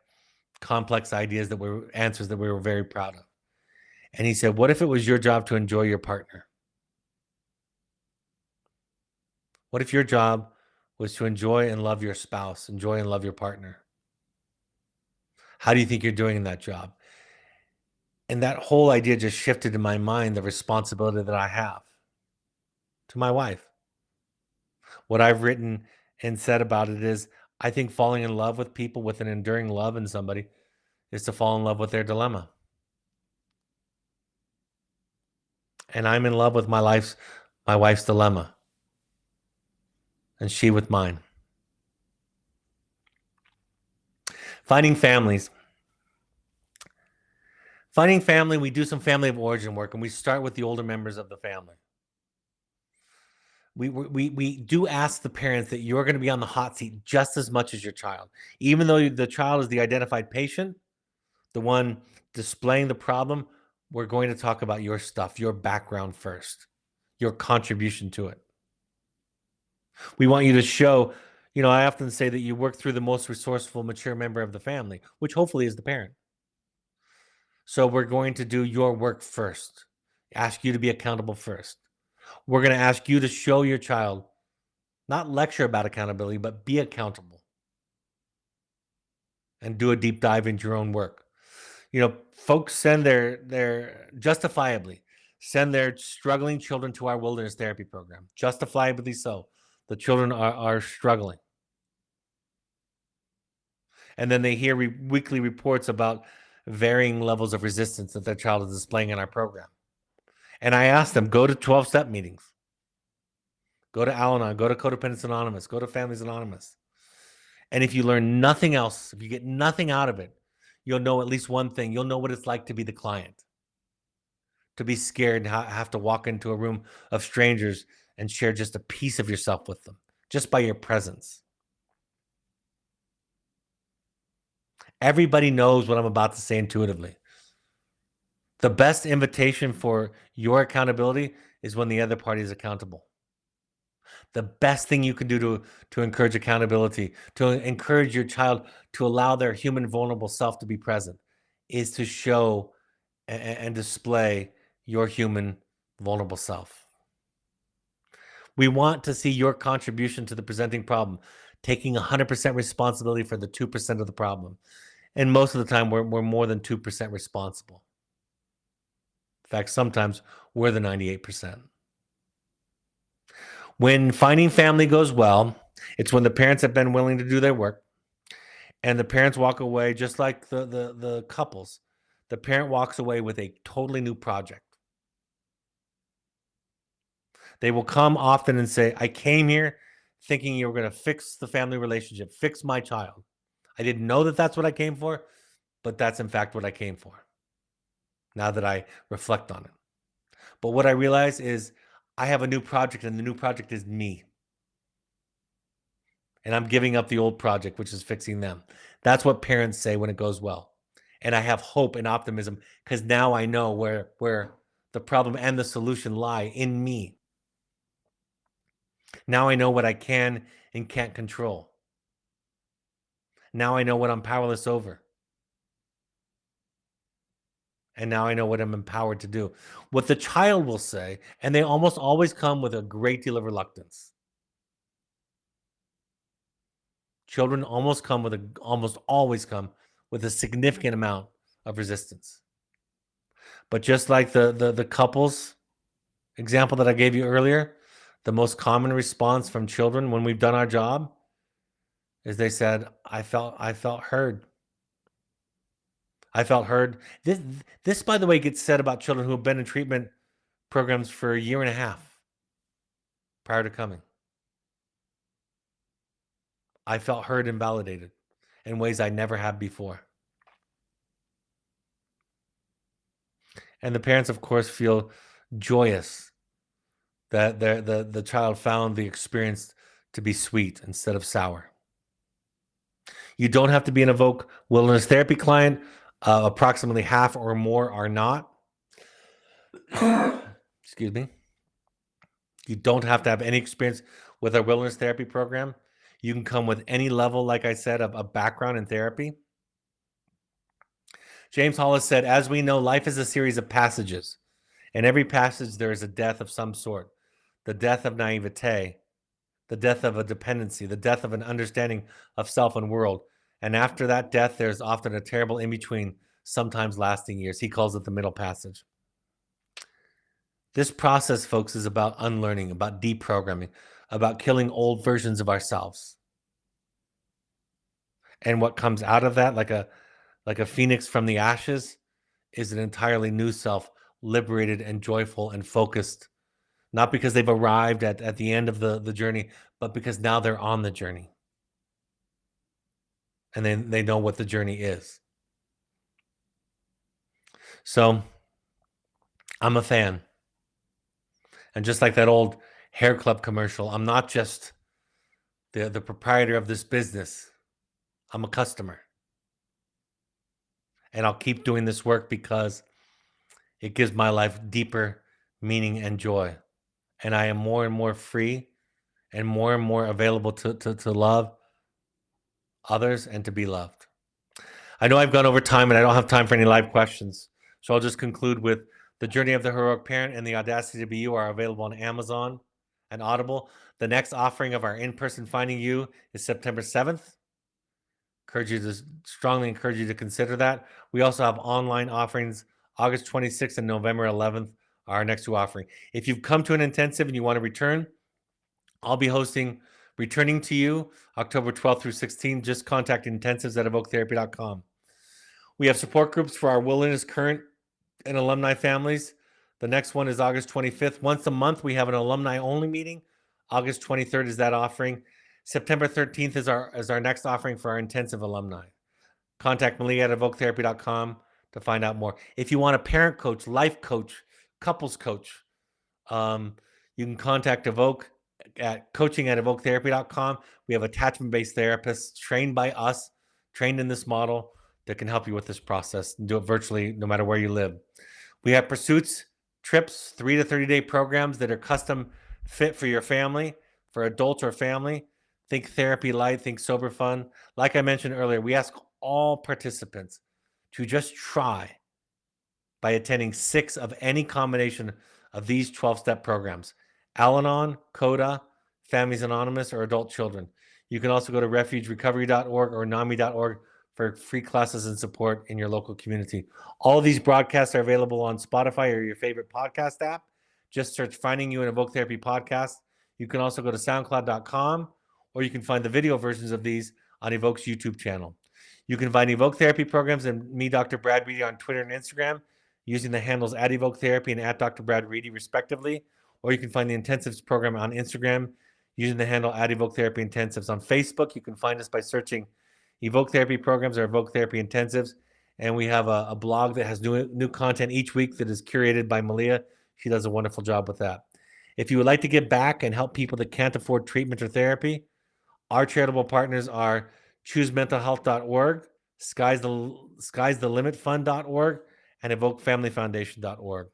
complex ideas answers that we were very proud of. And he said, what if it was your job to enjoy your partner? What if your job was to enjoy and love your spouse, enjoy and love your partner? How do you think you're doing in that job? And that whole idea just shifted in my mind the responsibility that I have to my wife. What I've written and said about it is I think falling in love with people with an enduring love in somebody is to fall in love with their dilemma. And I'm in love with my wife's dilemma, and she with mine. Finding families. Finding family, we do some family of origin work, and we start with the older members of the family. We do ask the parents that you're going to be on the hot seat just as much as your child. Even though the child is the identified patient, the one displaying the problem, we're going to talk about your stuff, your background first, your contribution to it. We want you to show, I often say that you work through the most resourceful, mature member of the family, which hopefully is the parent. So we're going to do your work first, ask you to be accountable first. We're going to ask you to show your child, not lecture about accountability, but be accountable and do a deep dive into your own work. Folks send their justifiably send their struggling children to our wilderness therapy program. Justifiably so. The children are struggling. And then they hear weekly reports about varying levels of resistance that their child is displaying in our program. And I ask them, go to 12-step meetings. Go to Al-Anon, go to Codependence Anonymous, go to Families Anonymous. And if you learn nothing else, if you get nothing out of it, you'll know at least one thing. You'll know what it's like to be the client, to be scared and have to walk into a room of strangers and share just a piece of yourself with them, just by your presence. Everybody knows what I'm about to say intuitively. The best invitation for your accountability is when the other party is accountable. The best thing you can do to encourage accountability, to encourage your child to allow their human vulnerable self to be present, is to show and display your human vulnerable self. We want to see your contribution to the presenting problem, taking 100% responsibility for the 2% of the problem. And most of the time, we're more than 2% responsible. In fact, sometimes we're the 98%. When finding family goes well, it's when the parents have been willing to do their work and the parents walk away, just like the couples. The parent walks away with a totally new project. They will come often and say, I came here thinking you were going to fix the family relationship, fix my child. I didn't know that that's what I came for, but that's in fact what I came for, now that I reflect on it. But what I realize is I have a new project, and the new project is me. And I'm giving up the old project, which is fixing them. That's what parents say when it goes well. And I have hope and optimism because now I know where the problem and the solution lie in me. Now I know what I can and can't control. Now I know what I'm powerless over. And now I know what I'm empowered to do. What the child will say, and they almost always come with a great deal of reluctance. Children almost always come with a significant amount of resistance. But just like the couples example that I gave you earlier, the most common response from children when we've done our job is they said, I felt heard. I felt heard. This, by the way, gets said about children who have been in treatment programs for a year and a half prior to coming. I felt heard and validated in ways I never have before. And the parents, of course, feel joyous that the child found the experience to be sweet instead of sour. You don't have to be an Evoke Wilderness Therapy client. Approximately half or more are not. Excuse me. You don't have to have any experience with our Wilderness Therapy program. You can come with any level, like I said, of a background in therapy. James Hollis said, as we know, life is a series of passages. In every passage, there is a death of some sort. The death of naivete, the death of a dependency, the death of an understanding of self and world. And after that death, there's often a terrible in-between, sometimes lasting years. He calls it the middle passage. This process, folks, is about unlearning, about deprogramming, about killing old versions of ourselves. And what comes out of that, like a phoenix from the ashes, is an entirely new self, liberated and joyful and focused, not because they've arrived at the end of the journey, but because now they're on the journey. And then they know what the journey is. So I'm a fan. And just like that old hair club commercial, I'm not just the proprietor of this business. I'm a customer. And I'll keep doing this work because it gives my life deeper meaning and joy. And I am more and more free and more available to love others and to be loved. I know I've gone over time and I don't have time for any live questions. So I'll just conclude with The Journey of the Heroic Parent and The Audacity to Be You are available on Amazon and Audible. The next offering of our in-person Finding You is September 7th. Strongly encourage you to consider that. We also have online offerings August 26th and November 11th are our next two offering. If you've come to an intensive and you want to return, I'll be hosting Returning to You October 12th through 16th. Just contact intensives at evoketherapy.com. We have support groups for our wilderness current and alumni families. The next one is August 25th. Once a month, we have an alumni-only meeting. August 23rd is that offering. September 13th is our next offering for our intensive alumni. Contact Malia at evoketherapy.com to find out more. If you want a parent coach, life coach, couples coach, you can contact Evoke at coaching@evoketherapy.com. We have attachment-based therapists trained by us, trained in this model, that can help you with this process and do it virtually no matter where you live. We have pursuits, trips, 3 to 30-day programs that are custom fit for your family, for adults or family. Think therapy light, think sober fun. Like I mentioned earlier, we ask all participants to just try by attending 6 of any combination of these 12-step programs: Al-Anon, CODA, Families Anonymous, or Adult Children. You can also go to refugerecovery.org or NAMI.org for free classes and support in your local community. All of these broadcasts are available on Spotify or your favorite podcast app. Just search Finding You and Evoke Therapy Podcast. You can also go to soundcloud.com, or you can find the video versions of these on Evoke's YouTube channel. You can find Evoke Therapy programs and me, Dr. Brad Reedy, on Twitter and Instagram using the handles at Evoke Therapy and at Dr. Brad Reedy, respectively. Or you can find the Intensives program on Instagram using the handle at Evoke Therapy Intensives. On Facebook, you can find us by searching Evoke Therapy programs or Evoke Therapy Intensives. And we have a blog that has new content each week that is curated by Malia. She does a wonderful job with that. If you would like to give back and help people that can't afford treatment or therapy, our charitable partners are choosementalhealth.org, Sky's the Limit Fund.org, and EvokeFamilyFoundation.org.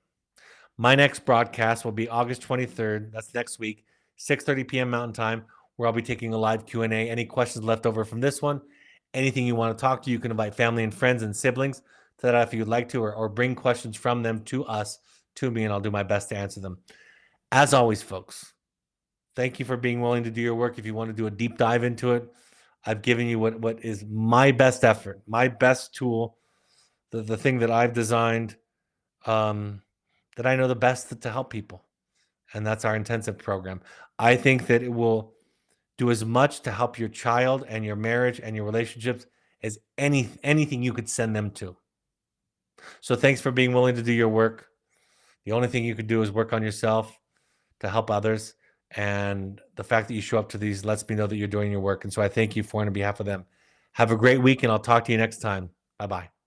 My next broadcast will be August 23rd. That's next week, 6:30 p.m. Mountain Time, where I'll be taking a live Q&A. Any questions left over from this one, anything you want to talk to, you can invite family and friends and siblings to that if you'd like to, or bring questions from them to me, and I'll do my best to answer them. As always, folks, thank you for being willing to do your work. If you want to do a deep dive into it, I've given you what is my best effort, my best tool, the thing that I've designed, that I know the best to help people. And that's our intensive program. I think that it will do as much to help your child and your marriage and your relationships as anything you could send them to. So thanks for being willing to do your work. The only thing you could do is work on yourself to help others. And the fact that you show up to these lets me know that you're doing your work. And so I thank you for it on behalf of them. Have a great week, and I'll talk to you next time. Bye-bye.